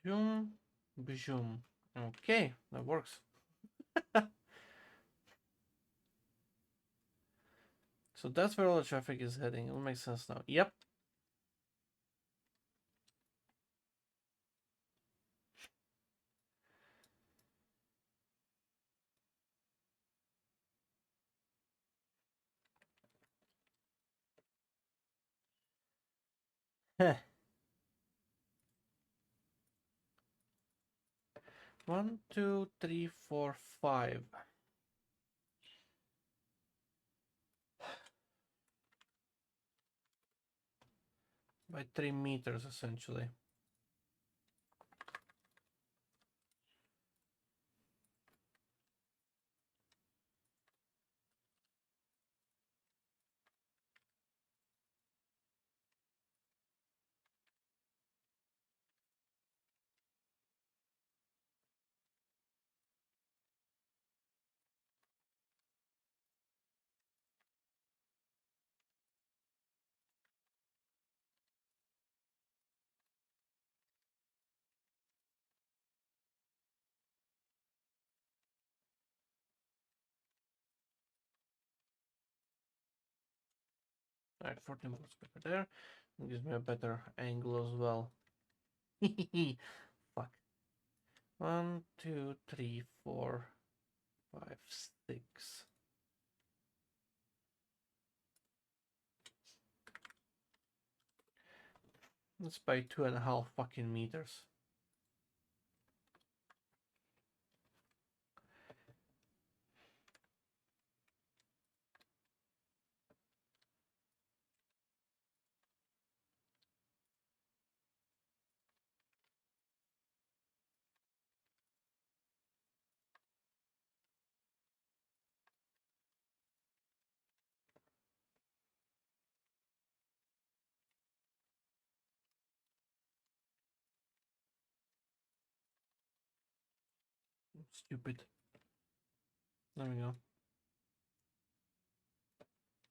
Zoom, zoom. Okay, that works. So that's where all the traffic is heading. It'll make sense now. Yep. Heh. 1, 2, 3, 4, 5. By 3 meters, essentially. Alright, 14 volts better there. It gives me a better angle as well. Fuck. 1, 2, 3, 4, 5, 6. That's by 2.5 fucking meters. Stupid. There we go.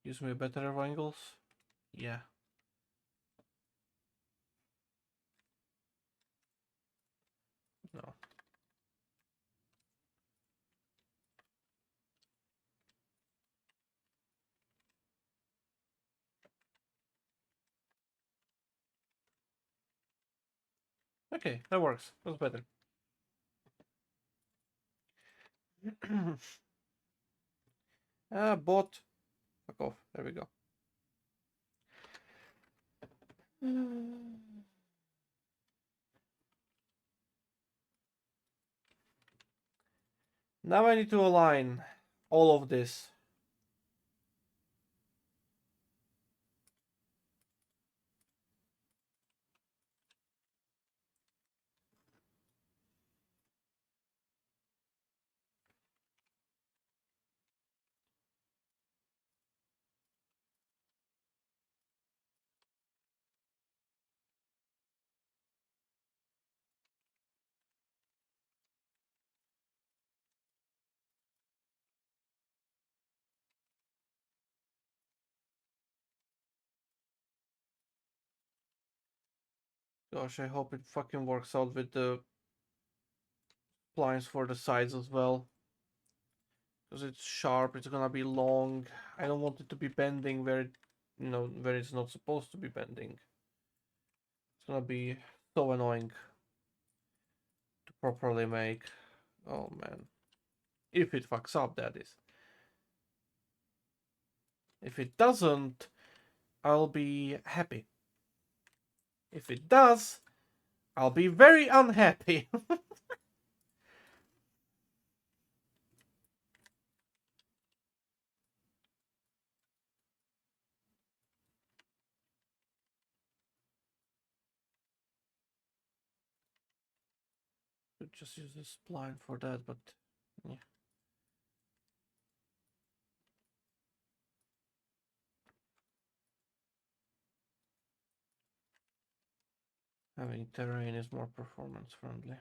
Gives me better angles. Yeah. No. Okay, that works. That's better. Bot. Fuck off. There we go. Now I need to align all of this. Gosh, I hope it fucking works out with the splines for the sides as well. Because it's sharp, it's gonna be long. I don't want it to be bending where it, where it's not supposed to be bending. It's gonna be so annoying to properly make. Oh man. If it fucks up, that is. If it doesn't, I'll be happy. If it does, I'll be very unhappy. Could just use this spline for that, but yeah. Having terrain is more performance friendly.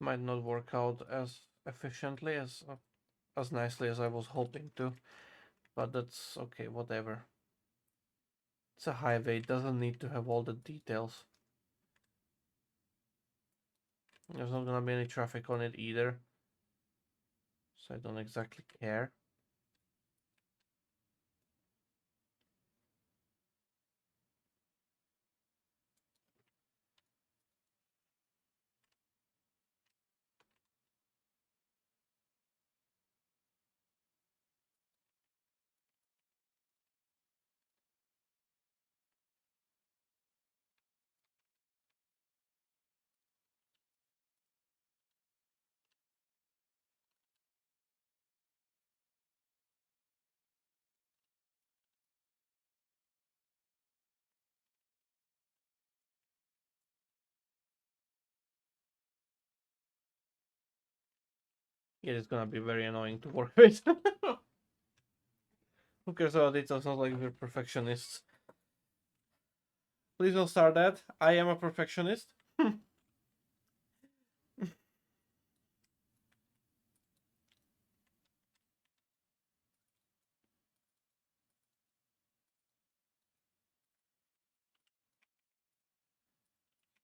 Might not work out as efficiently as nicely as I was hoping to, but that's okay, whatever. It's a highway, it doesn't need to have all the details. There's not gonna be any traffic on it either, so I don't exactly care. It is gonna be very annoying to work with. Who cares about it? It's not like we're perfectionists. Please don't start that. I am a perfectionist.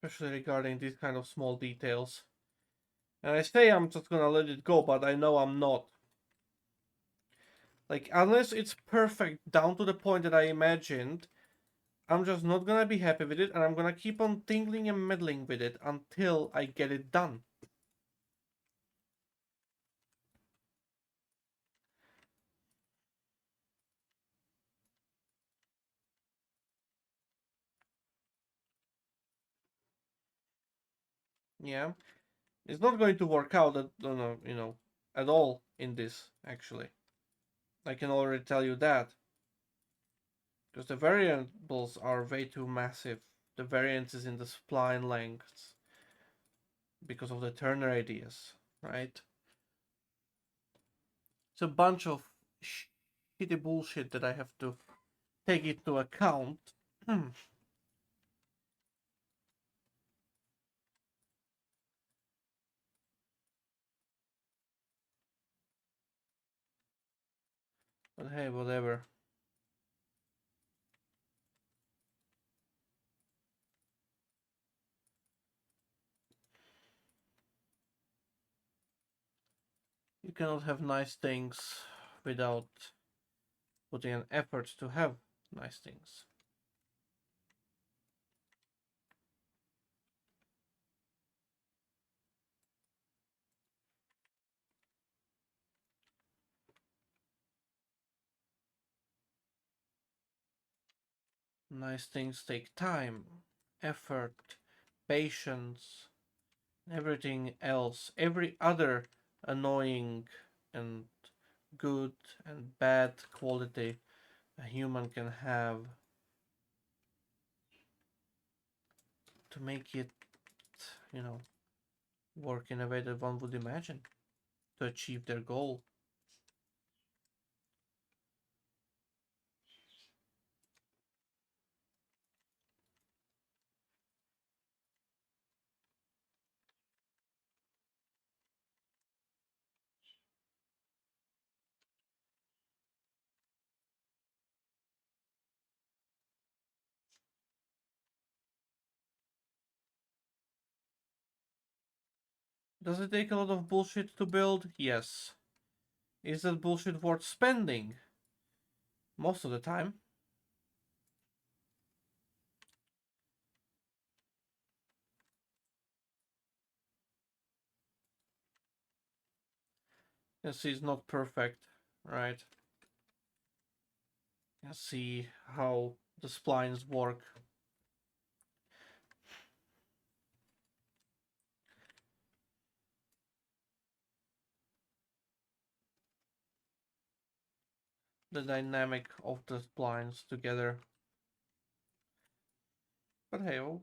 Especially regarding these kind of small details. And I say I'm just gonna let it go, but I know I'm not. Like, unless it's perfect down to the point that I imagined, I'm just not gonna be happy with it, and I'm gonna keep on tingling and meddling with it until I get it done. Yeah, it's not going to work out at, at all in this, actually. I can already tell you that. Because the variables are way too massive. The variance is in the spline lengths because of the turn radius, right? It's a bunch of shitty bullshit that I have to take into account. But hey, whatever. You cannot have nice things without putting an effort to have nice things. Nice things take time, effort, patience, everything else. Every other annoying and good and bad quality a human can have to make it, work in a way that one would imagine to achieve their goal. Does it take a lot of bullshit to build? Yes. Is that bullshit worth spending? Most of the time. You see, it's not perfect, right? You see how the splines work. The dynamic of the splines together. But hey, oh,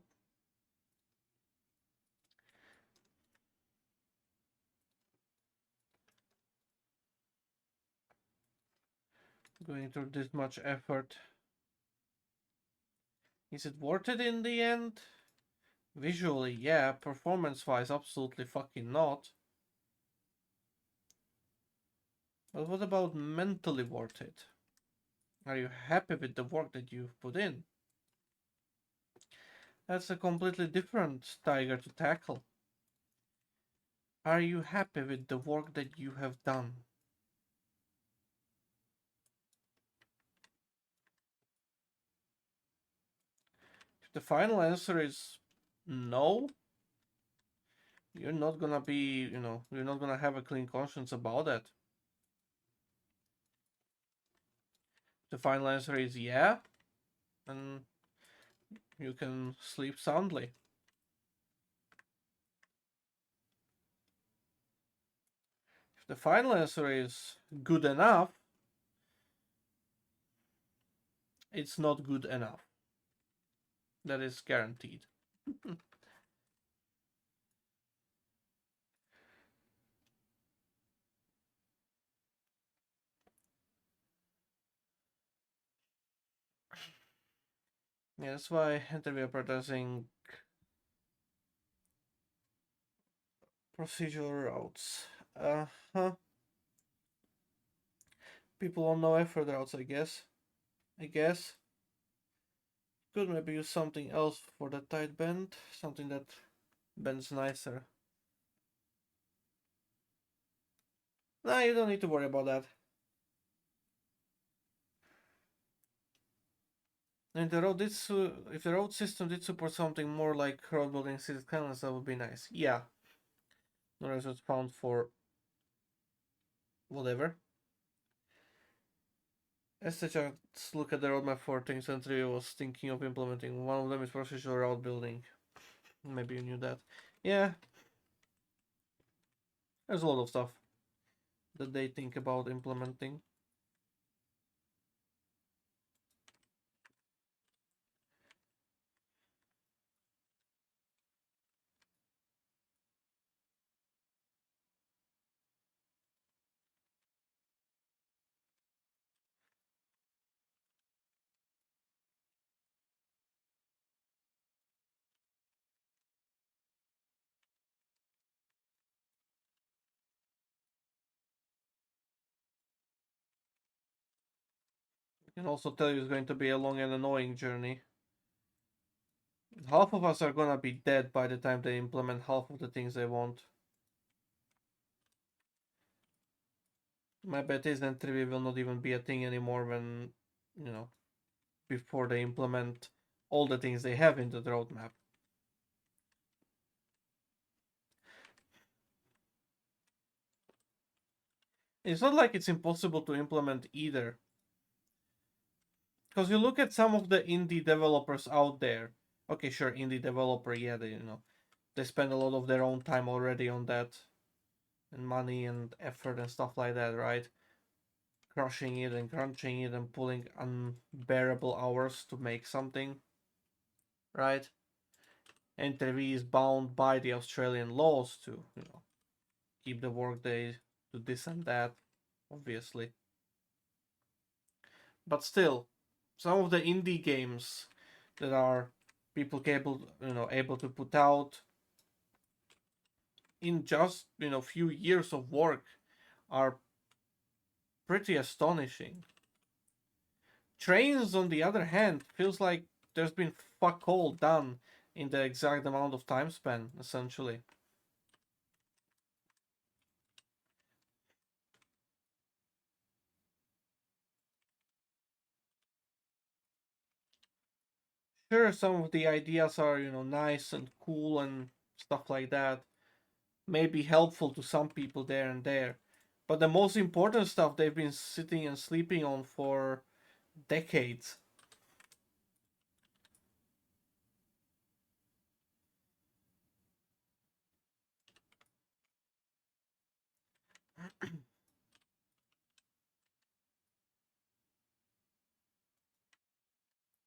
going through this much effort. Is it worth it in the end? Visually, yeah. Performance-wise, absolutely fucking not. But what about mentally worth it? Are you happy with the work that you've put in? That's a completely different tiger to tackle. Are you happy with the work that you have done? If the final answer is no, you're not gonna be, you're not gonna have a clean conscience about that. The final answer is yeah, and you can sleep soundly. If the final answer is good enough, it's not good enough. That is guaranteed. Yeah, that's why interview processing procedural routes. Huh. People want no effort routes, I guess. I guess. Could maybe use something else for the tight bend. Something that bends nicer. Nah, you don't need to worry about that. And the road did if the road system did support something more like road building city canals, that would be nice. Yeah. No results found for whatever. As such, let's look at the roadmap for things Entry was thinking of implementing. One of them is procedural route building. Maybe you knew that. Yeah, there's a lot of stuff that they think about implementing. I can also tell you it's going to be a long and annoying journey. Half of us are gonna be dead by the time they implement half of the things they want. My bet is that 3 will not even be a thing anymore when, you know, before they implement all the things they have into the roadmap. It's not like it's impossible to implement either. Because you look at some of the indie developers out there. Okay, sure, indie developer, yeah, they spend a lot of their own time already on that, and money and effort and stuff like that, right? Crushing it and crunching it and pulling unbearable hours to make something, right? NTV is bound by the Australian laws to, keep the workday to this and that, obviously. But still, some of the indie games that are people able to put out in just few years of work are pretty astonishing. Trainz, on the other hand, feels like there's been fuck all done in the exact amount of time span, essentially. Sure, some of the ideas are, nice and cool and stuff like that. May be helpful to some people there and there. But the most important stuff they've been sitting and sleeping on for decades.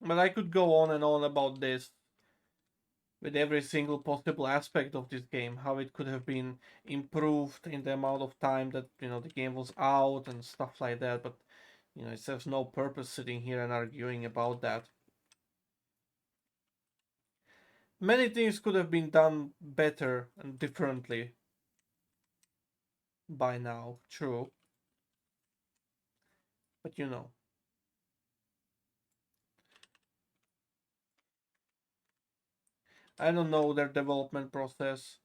But I could go on and on about this with every single possible aspect of this game, how it could have been improved in the amount of time that the game was out and stuff like that. But it serves no purpose sitting here and arguing about that. Many things could have been done better and differently by now, true. But I don't know their development process.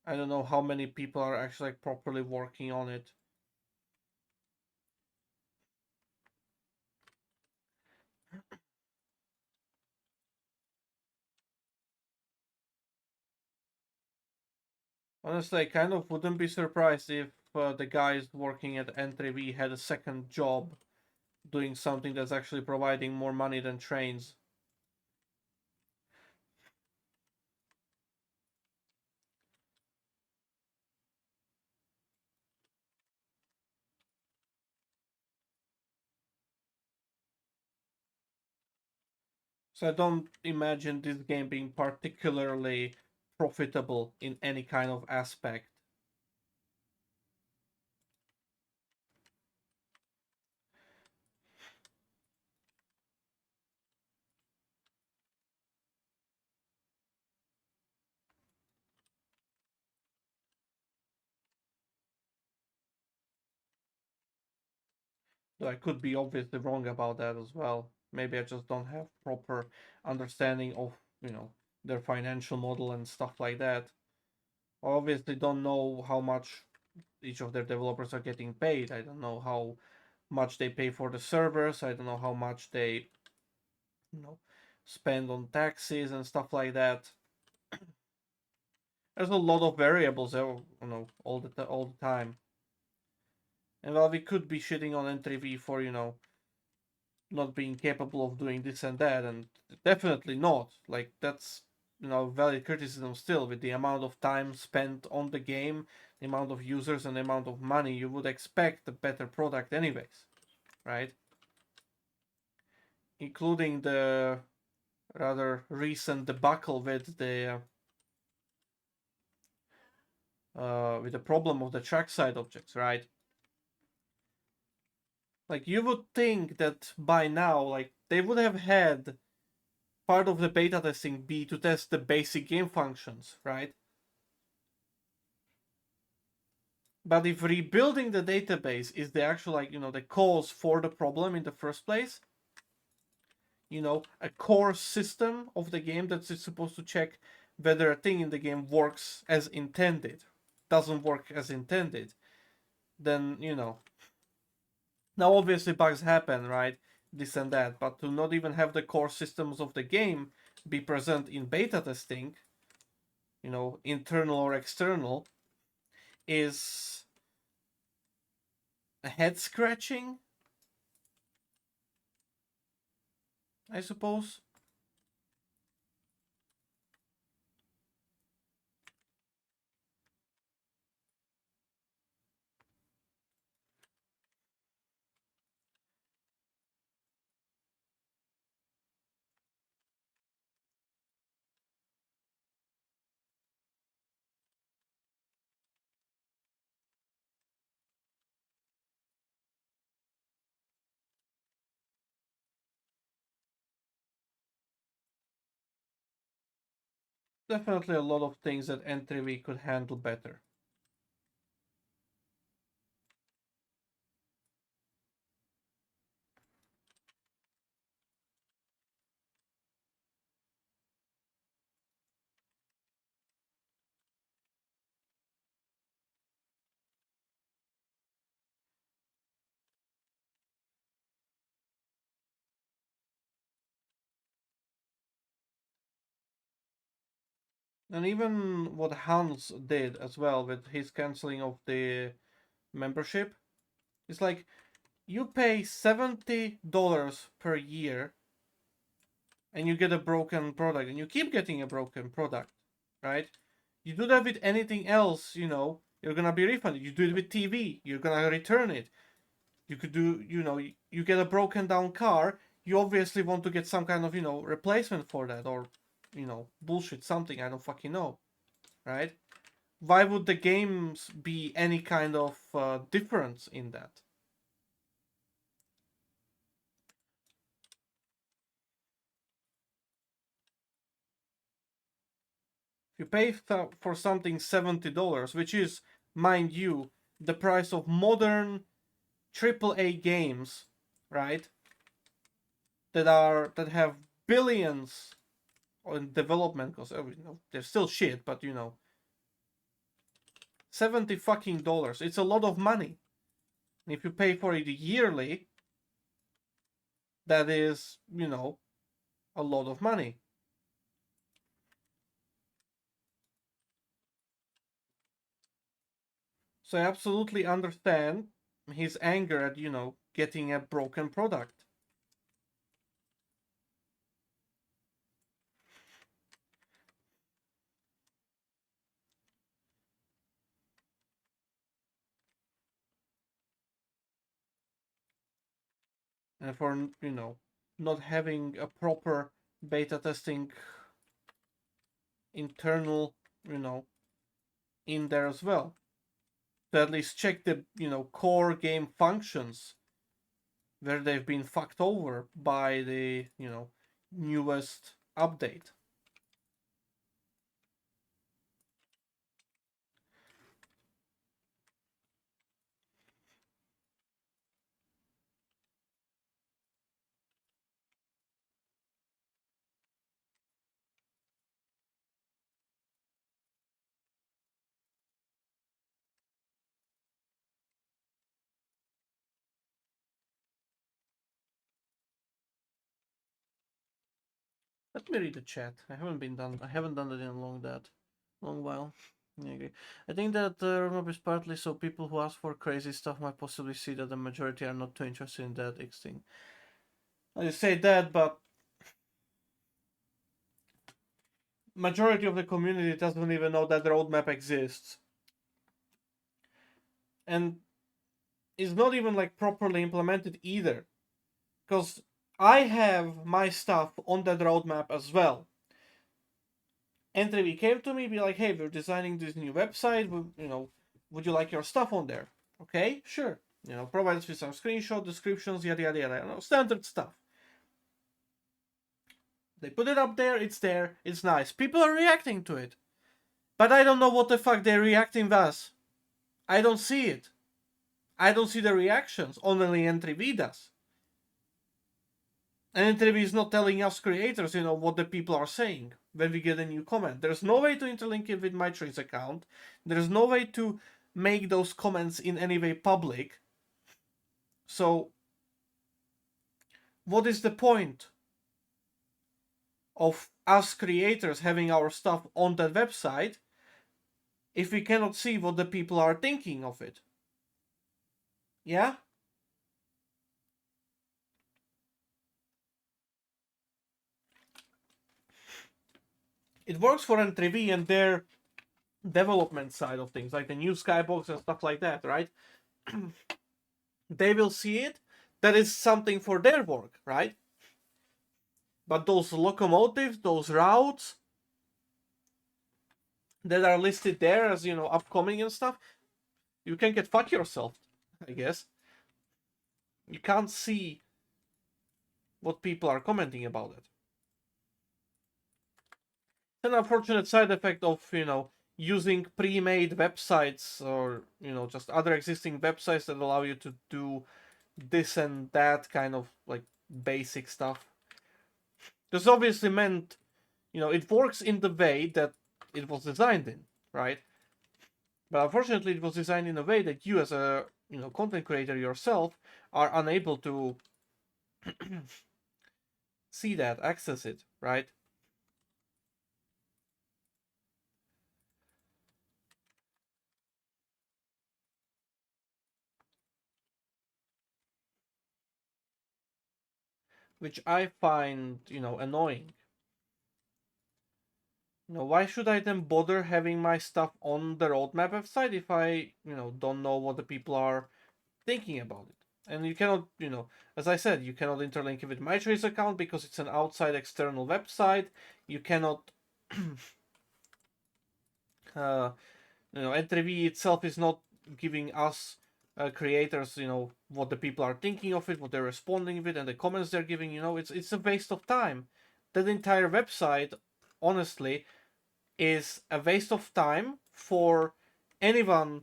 I don't know how many people are actually like, properly working on it. Honestly, I kind of wouldn't be surprised if the guys working at N3V had a second job doing something that's actually providing more money than Trainz. So I don't imagine this game being particularly profitable in any kind of aspect. Though I could be obviously wrong about that as well. Maybe I just don't have proper understanding of, their financial model and stuff like that. I obviously don't know how much each of their developers are getting paid. I don't know how much they pay for the servers. I don't know how much they, you know, spend on taxes and stuff like that. There's a lot of variables, all the time. And while we could be shitting on N3V for, not being capable of doing this and that, and definitely not. Like that's valid criticism still with the amount of time spent on the game, the amount of users, and the amount of money you would expect a better product anyways, right? Including the rather recent debacle with the problem of the trackside objects, right? Like you would think that by now, like they would have had part of the beta testing be to test the basic game functions, right? But if rebuilding the database is the actual the cause for the problem in the first place, a core system of the game that's supposed to check whether a thing in the game works as intended, doesn't work as intended, then now obviously bugs happen, right? This and that, but to not even have the core systems of the game be present in beta testing, internal or external, is head scratching, I suppose. Definitely a lot of things that N3V could handle better. And even what Hans did as well with his canceling of the membership, it's like you pay $70 per year and you get a broken product and you keep getting a broken product, right? You do that with anything else, you're gonna be refunded. You do it with TV, you're gonna return it. You could do, you get a broken down car, you obviously want to get some kind of, replacement for that or, bullshit, something, I don't fucking know, right? Why would the games be any kind of difference in that? If you pay for something $70, which is, mind you, the price of modern AAA games, right? That have billions in development costs. They're still shit, but $70 It's a lot of money. And if you pay for it yearly, that is, a lot of money. So I absolutely understand his anger at, getting a broken product. And for, not having a proper beta testing internal, in there as well. To at least check the, core game functions where they've been fucked over by the, newest update. Let me read the chat. I haven't done it in a long while. I agree. I think that roadmap is partly so people who ask for crazy stuff might possibly see that the majority are not too interested in that thing. I say that, but majority of the community doesn't even know that the roadmap exists, and is not even like properly implemented either. Because I have my stuff on that roadmap as well. Entry came to me, be like, "Hey, we're designing this new website. Would you like your stuff on there?" Okay, sure. Provide us with some screenshot, descriptions, yada yada yada. Standard stuff. They put it up there. It's there. It's nice. People are reacting to it, but I don't know what the fuck they're reacting as. I don't see it. I don't see the reactions. Only Entry does. And Entry is not telling us creators, what the people are saying when we get a new comment. There's no way to interlink it with my Trainz account. There's no way to make those comments in any way public. So, what is the point of us creators having our stuff on that website if we cannot see what the people are thinking of it? Yeah? It works for N3V and their development side of things, like the new skybox and stuff like that, right? They will see it. That is something for their work, right? But those locomotives, those routes that are listed there as, upcoming and stuff, you can get fuck yourself, I guess. You can't see what people are commenting about it. An unfortunate side effect of, using pre-made websites or, just other existing websites that allow you to do this and that kind of like basic stuff. This obviously meant, it works in the way that it was designed in, right? But unfortunately, it was designed in a way that you, as a content creator yourself, are unable to see that, access it, right? Which I find, annoying. Why should I then bother having my stuff on the roadmap website if I, don't know what the people are thinking about it? And you cannot, as I said, you cannot interlink it with my Trainz account because it's an outside external website. You cannot, N3V itself is not giving us creators, what the people are thinking of it, what they're responding with, and the comments they're giving. It's a waste of time. That entire website, honestly, is a waste of time for anyone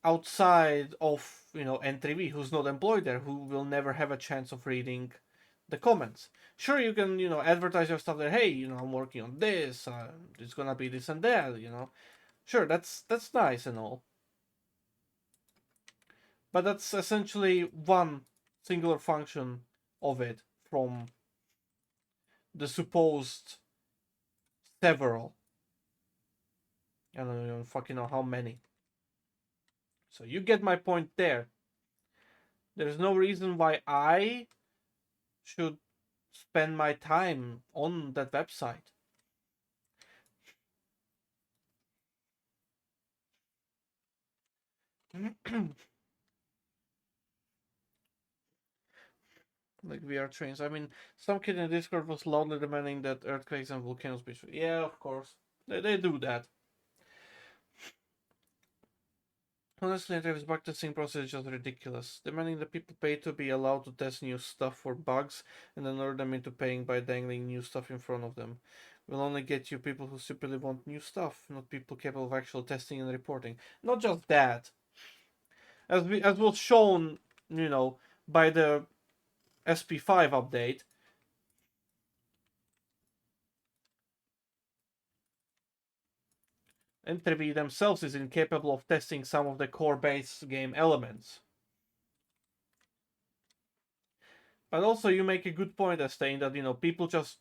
outside of entry V who's not employed there, who will never have a chance of reading the comments. Sure, you can advertise your stuff there. Hey, I'm working on this. It's gonna be this and that. Sure, that's nice and all, but that's essentially one singular function of it from the supposed several. I don't even fucking know how many. So you get my point there. There's no reason why I should spend my time on that website. Like VR trains. I mean, some kid in Discord was loudly demanding that earthquakes and volcanoes be. Yeah, of course. They do that. Honestly, Travis backtesting process is just ridiculous. Demanding that people pay to be allowed to test new stuff for bugs and then lure them into paying by dangling new stuff in front of them will only get you people who simply want new stuff, not people capable of actual testing and reporting. Not just that. As was shown, by the SP5 update, Entropy themselves is incapable of testing some of the core base game elements. But also, you make a good point as saying that people just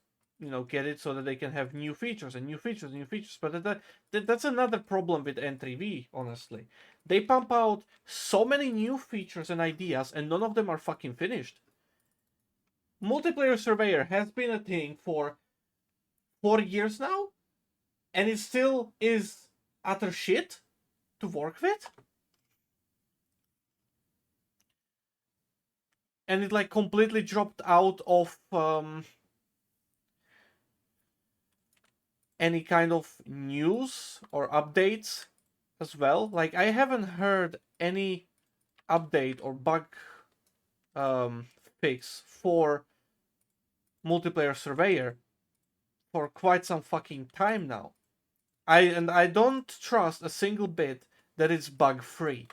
get it so that they can have new features and new features and new features. But that's another problem with Entry V. Honestly, they pump out so many new features and ideas, and none of them are fucking finished. Multiplayer Surveyor has been a thing for 4 years now, and it still is utter shit to work with. And it like completely dropped out of any kind of news or updates as well. Like I haven't heard any update or bug um, fix for multiplayer surveyor for quite some fucking time now. I don't trust a single bit that it's bug free.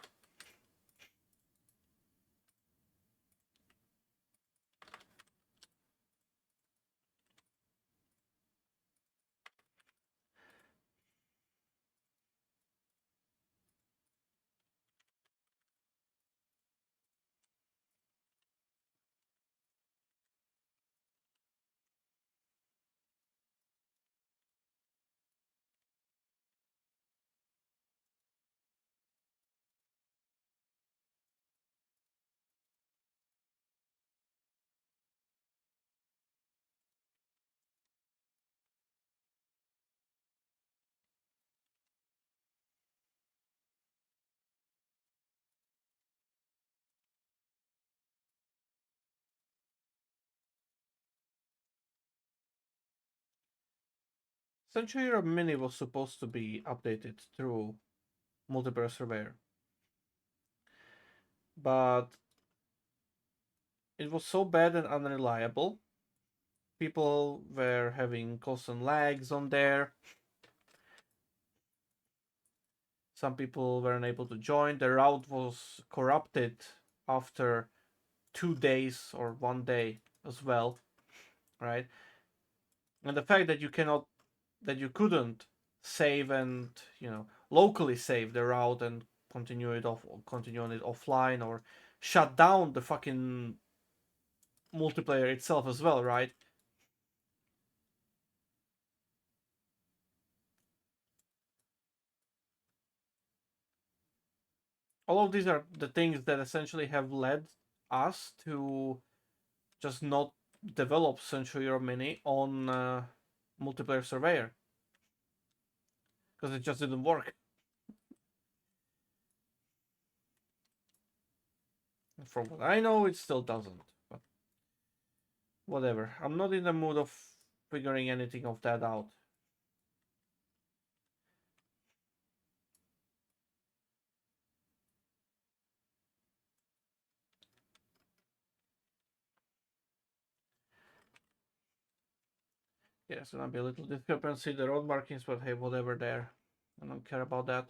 Century Europe Mini was supposed to be updated through multiplayer surveyor, but it was so bad and unreliable. People were having constant lags on there. Some people were unable to join. The route was corrupted after 2 days or 1 day as well, right? And the fact that you couldn't save and locally save the route and continue on it offline, or shut down the fucking multiplayer itself as well, right? All of these are the things that essentially have led us to just not develop Century or Mini on multiplayer surveyor because it just didn't work. From what I know, it still doesn't. But whatever. I'm not in the mood of figuring anything of that out. Yeah, it's gonna be a little discrepancy, the road markings, but hey, whatever there. I don't care about that.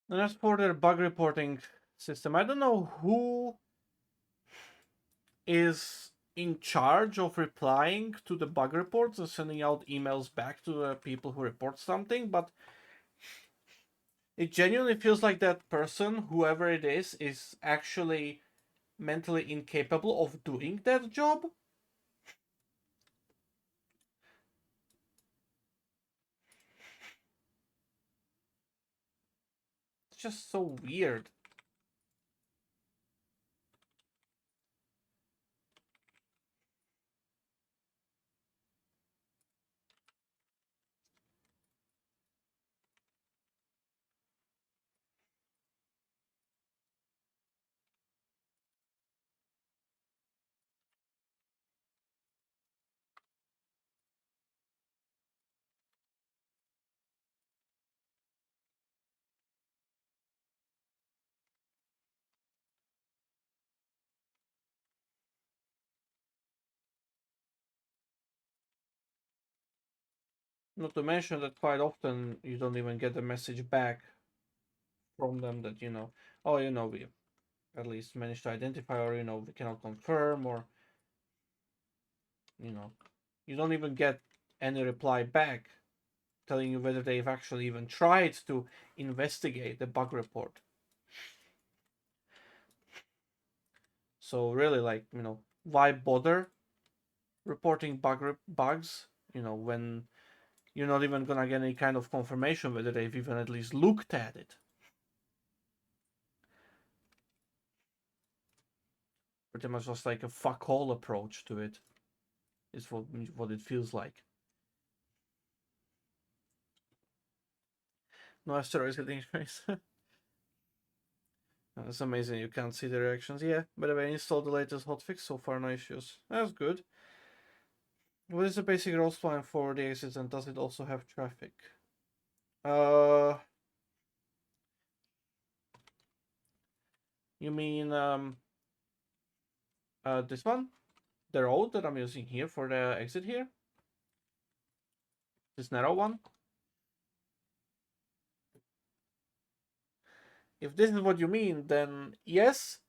And as for their bug reporting system, I don't know who is in charge of replying to the bug reports and sending out emails back to the people who report something, but it genuinely feels like that person, whoever it is actually mentally incapable of doing that job. It's just so weird. Not to mention that quite often you don't even get a message back from them that, oh, we at least managed to identify, or, we cannot confirm, or, you know, you don't even get any reply back telling you whether they've actually even tried to investigate the bug report. So really, like, why bother reporting bugs, when you're not even gonna get any kind of confirmation whether they've even at least looked at it. Pretty much just like a fuck all approach to it is what it feels like. No asteroids hitting space. That's amazing. You can't see the reactions. Yeah, by the way, installed the latest hotfix. So far, no issues. That's good. What is the basic route plan for the exits, and does it also have traffic? Uh, you mean this one, the road that I'm using here for the exit here, this narrow one. If this is what you mean, then yes,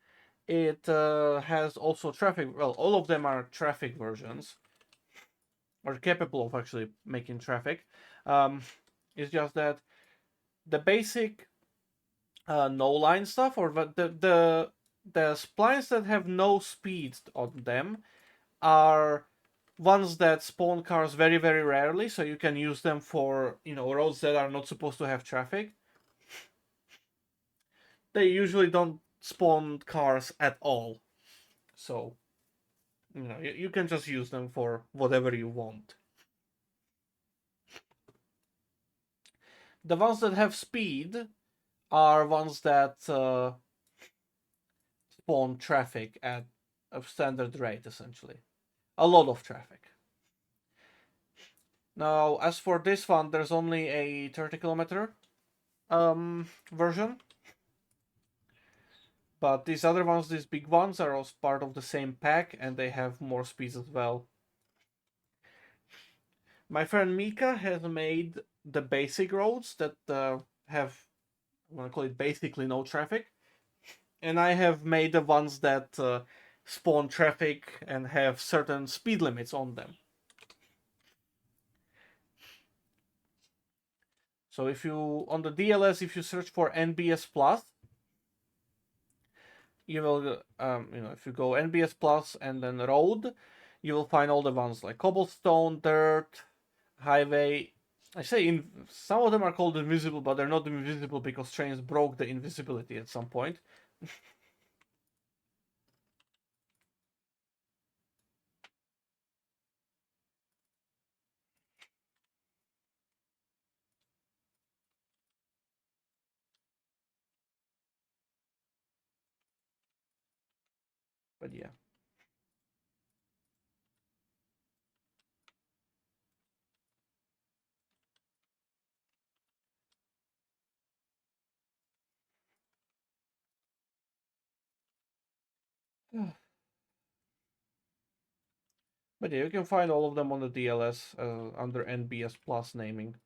it has also traffic. Well, all of them are traffic versions, or capable of actually making traffic. It's just that the basic no line stuff, or the splines that have no speed on them, are ones that spawn cars very, very rarely, so you can use them for roads that are not supposed to have traffic. They usually don't spawn cars at all, so you can just use them for whatever you want. The ones that have speed are ones that spawn traffic at a standard rate, essentially. A lot of traffic. Now, as for this one, there's only a 30 kilometer version. But these other ones, these big ones, are also part of the same pack, and they have more speeds as well. My friend Mika has made the basic roads that have, I'm gonna call it basically no traffic. And I have made the ones that spawn traffic and have certain speed limits on them. So if you, on the DLS, if you search for NBS Plus, you will, if you go NBS Plus and then road, you will find all the ones like cobblestone, dirt, highway, I say some of them are called invisible, but they're not invisible because Trainz broke the invisibility at some point. But yeah. But yeah, you can find all of them on the DLS under NBS Plus naming.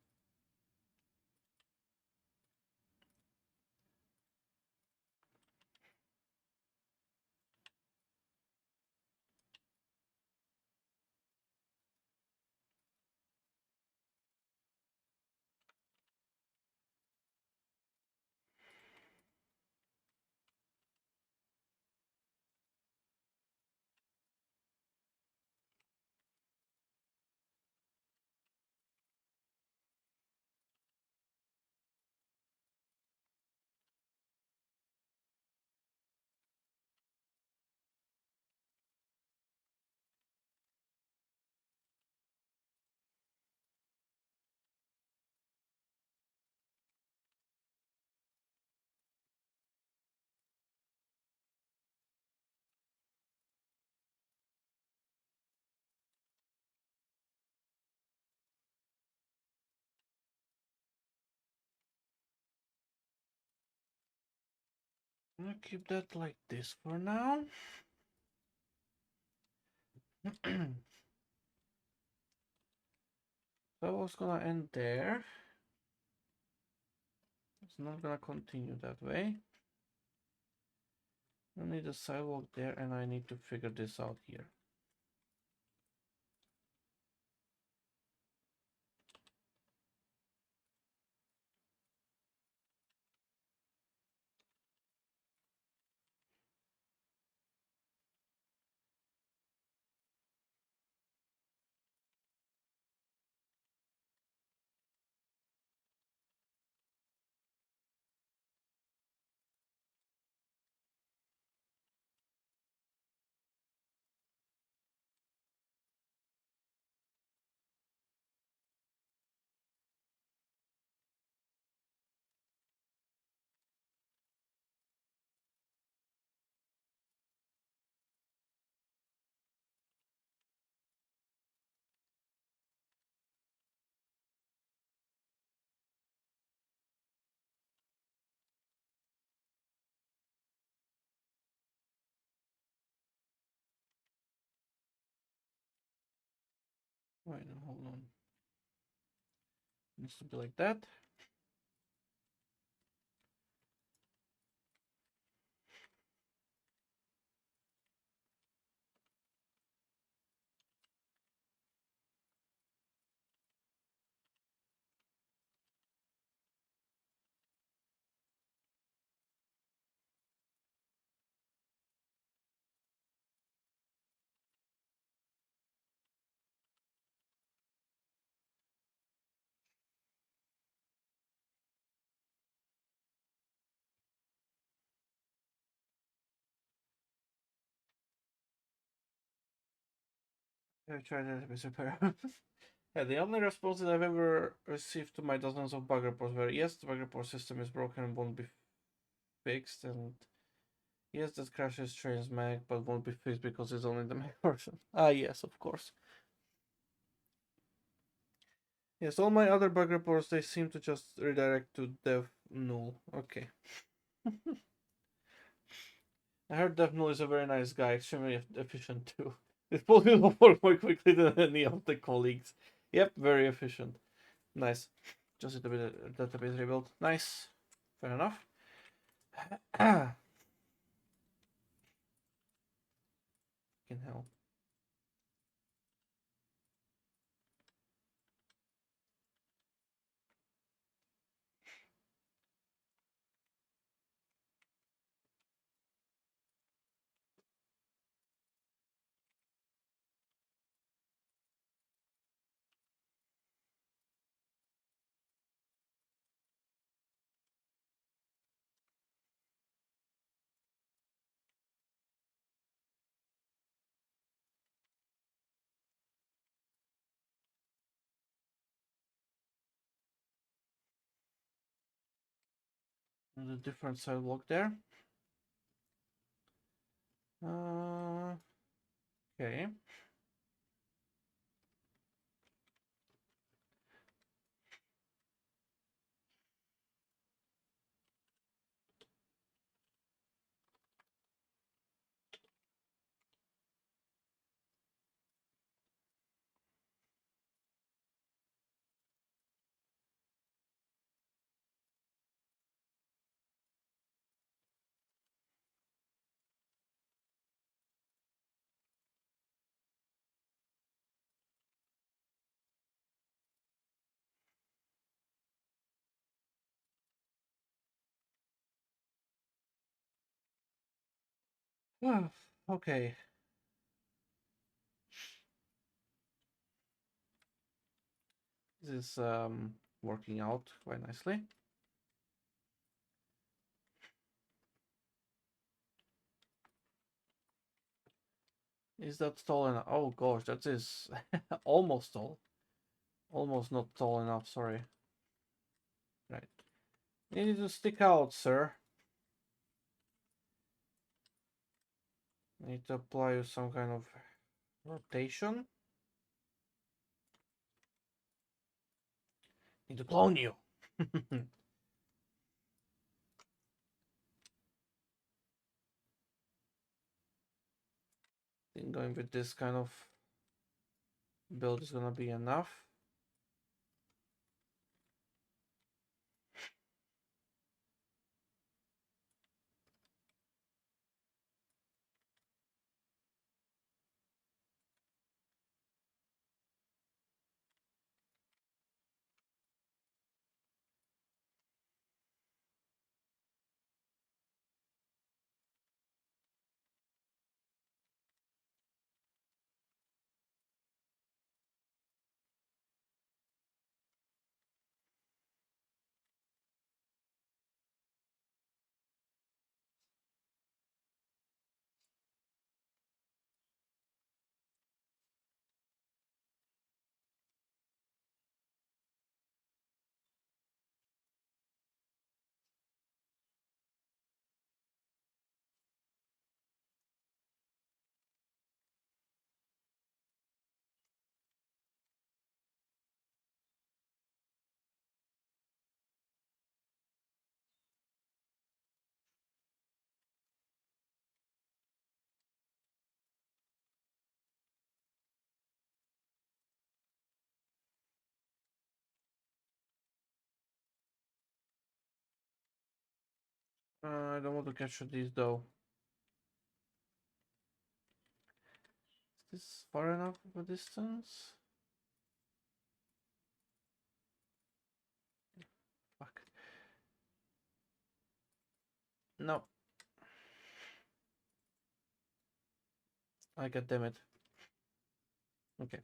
I'll keep that like this for now. So I was gonna end there. It's not gonna continue that way. I need a sidewalk there, and I need to figure this out here. Wait, no, hold on. It needs to be like that. I've tried that with repair. Yeah, the only responses I've ever received to my dozens of bug reports were yes, the bug report system is broken and won't be fixed, and yes, that crashes Trainz Mac, but won't be fixed because it's only the Mac version. Ah, yes, of course. Yes, all my other bug reports, they seem to just redirect to dev null. Okay. I heard dev null is a very nice guy, extremely efficient too. It pulls me work more quickly than any of the colleagues. Yep, very efficient. Nice. Just a bit database rebuild. Nice. Fair enough. Can hell. The different sidewalk there. Okay. Okay. This is working out quite nicely. Is that tall enough? Oh gosh, that is almost tall. Almost not tall enough, sorry. Right. You need to stick out, sir. Need to apply some kind of rotation. Need to clone you. Think going with this kind of build is gonna be enough. I don't want to capture these though. Is this far enough of a distance? Fuck. No. I God damn it. Okay.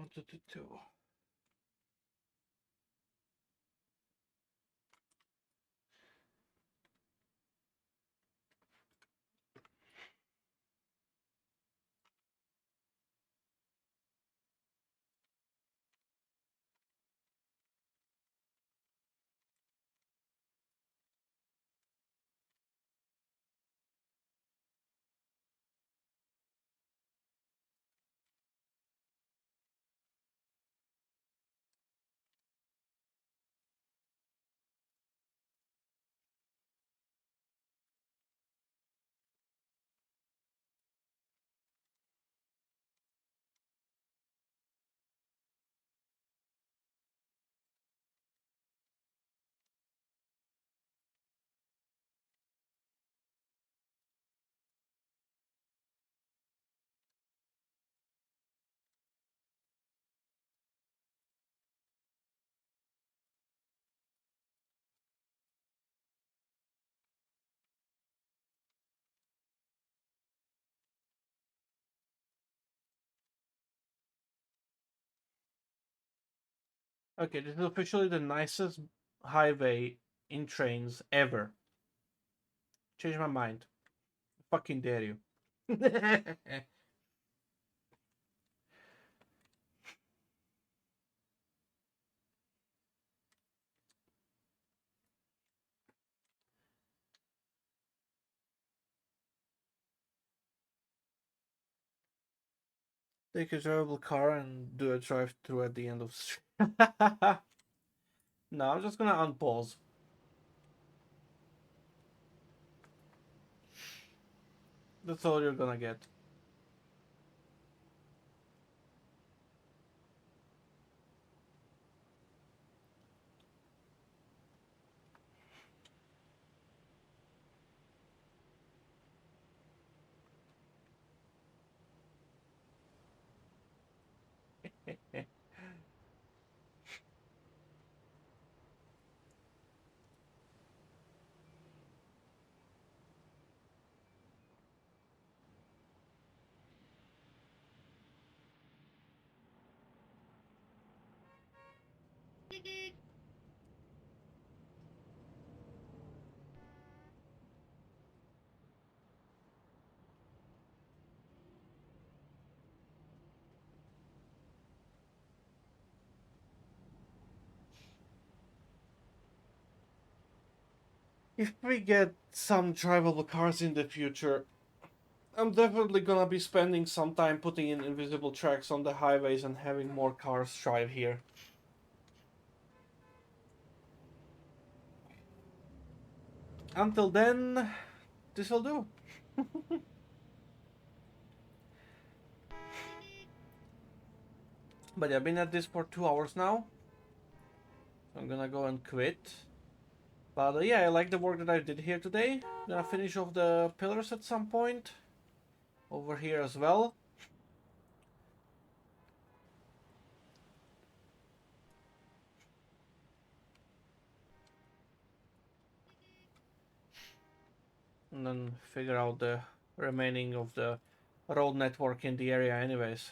1, 2, 2, 2. Okay, this is officially the nicest highway in Trainz ever. Change my mind. Fucking dare you. Take a drivable car and do a drive through at the end of the street. No, I'm just gonna unpause. That's all you're gonna get. If we get some drivable cars in the future, I'm definitely gonna be spending some time putting in invisible tracks on the highways and having more cars drive here. Until then, this'll do. But I've been at this for 2 hours now. So I'm gonna go and quit. But yeah, I like the work that I did here today. Gonna finish off the pillars at some point. Over here as well. And then figure out the remaining of the road network in the area anyways.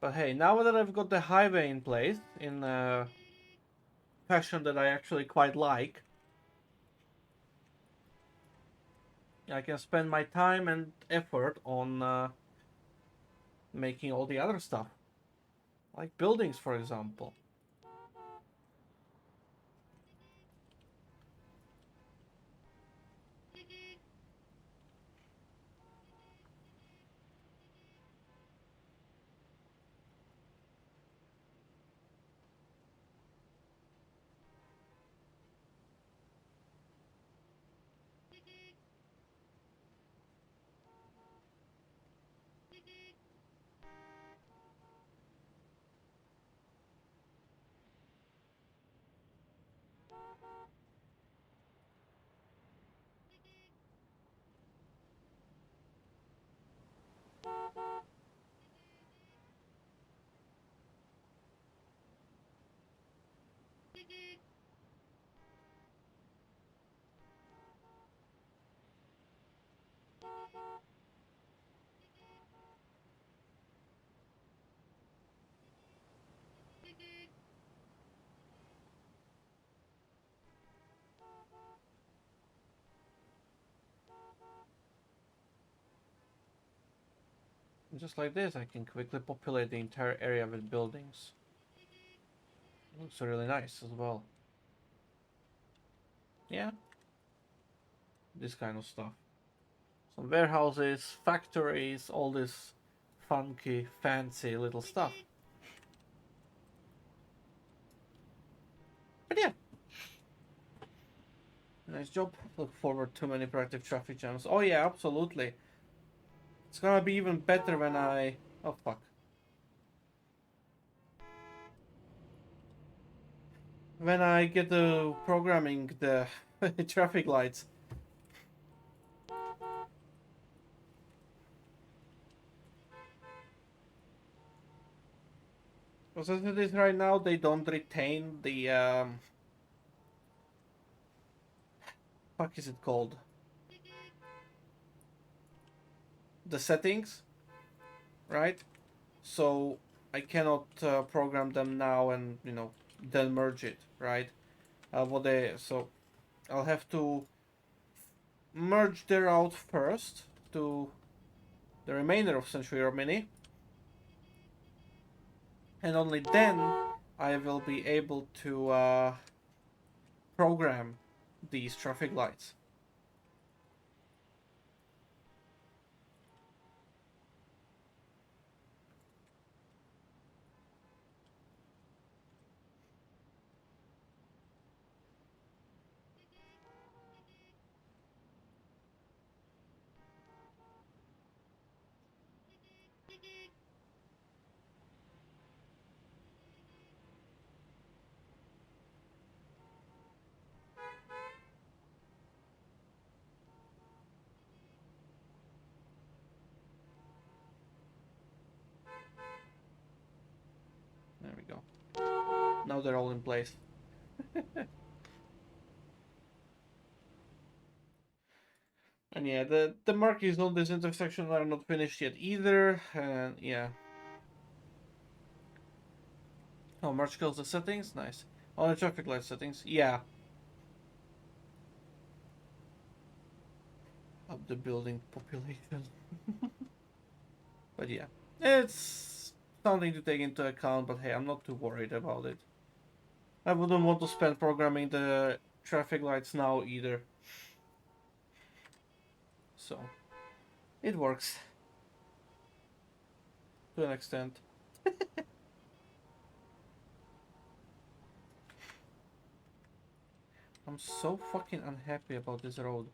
But hey, now that I've got the highway in place, in a fashion that I actually quite like, I can spend my time and effort on making all the other stuff. Like buildings, for example. And just like this, I can quickly populate the entire area with buildings. It looks really nice as well. Yeah, this kind of stuff. Some warehouses, factories, all this funky, fancy little stuff. But yeah, nice job. Look forward to many proactive traffic jams. Oh yeah, absolutely. It's gonna be even better when I... Oh fuck. When I get the programming the traffic lights. Because as it is right now, they don't retain the fuck is it called? The settings, right? So I cannot program them now and then merge it, right? So I'll have to merge the route first to the remainder of Century Mini, and only then I will be able to program these traffic lights. There we go. Now they're all in place. And yeah, the markings on this intersection are not finished yet either, and yeah. Oh, merge kills the settings? Nice. Oh, the traffic light settings? Yeah. Up the building population. But yeah. It's something to take into account, but hey, I'm not too worried about it. I wouldn't want to spend programming the traffic lights now either. So, it works. To an extent. I'm so fucking unhappy about this road.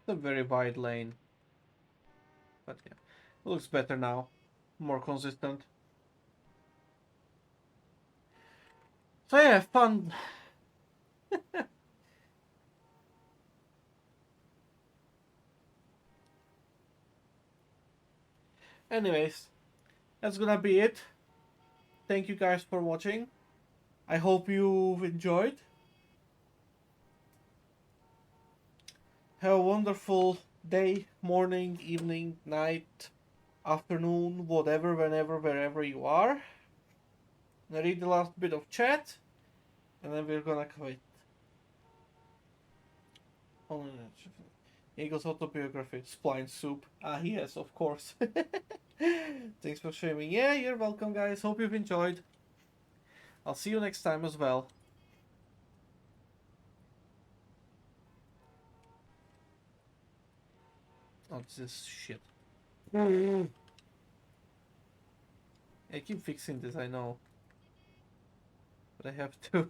It's a very wide lane. But yeah, it looks better now. More consistent. So yeah, fun. Anyways, that's gonna be it. Thank you guys for watching. I hope you've enjoyed. Have a wonderful day, morning, evening, night, afternoon, whatever, whenever, wherever you are. Now read the last bit of chat, and then we're gonna quit. Eagle's autobiography, Spline Soup. Ah, yes, of course. Thanks for streaming. Yeah, you're welcome, guys. Hope you've enjoyed. I'll see you next time as well. Oh, this shit. I keep fixing this, I know. But I have to.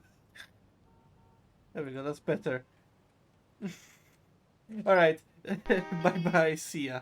There we go, that's better. Alright. Bye bye, see ya.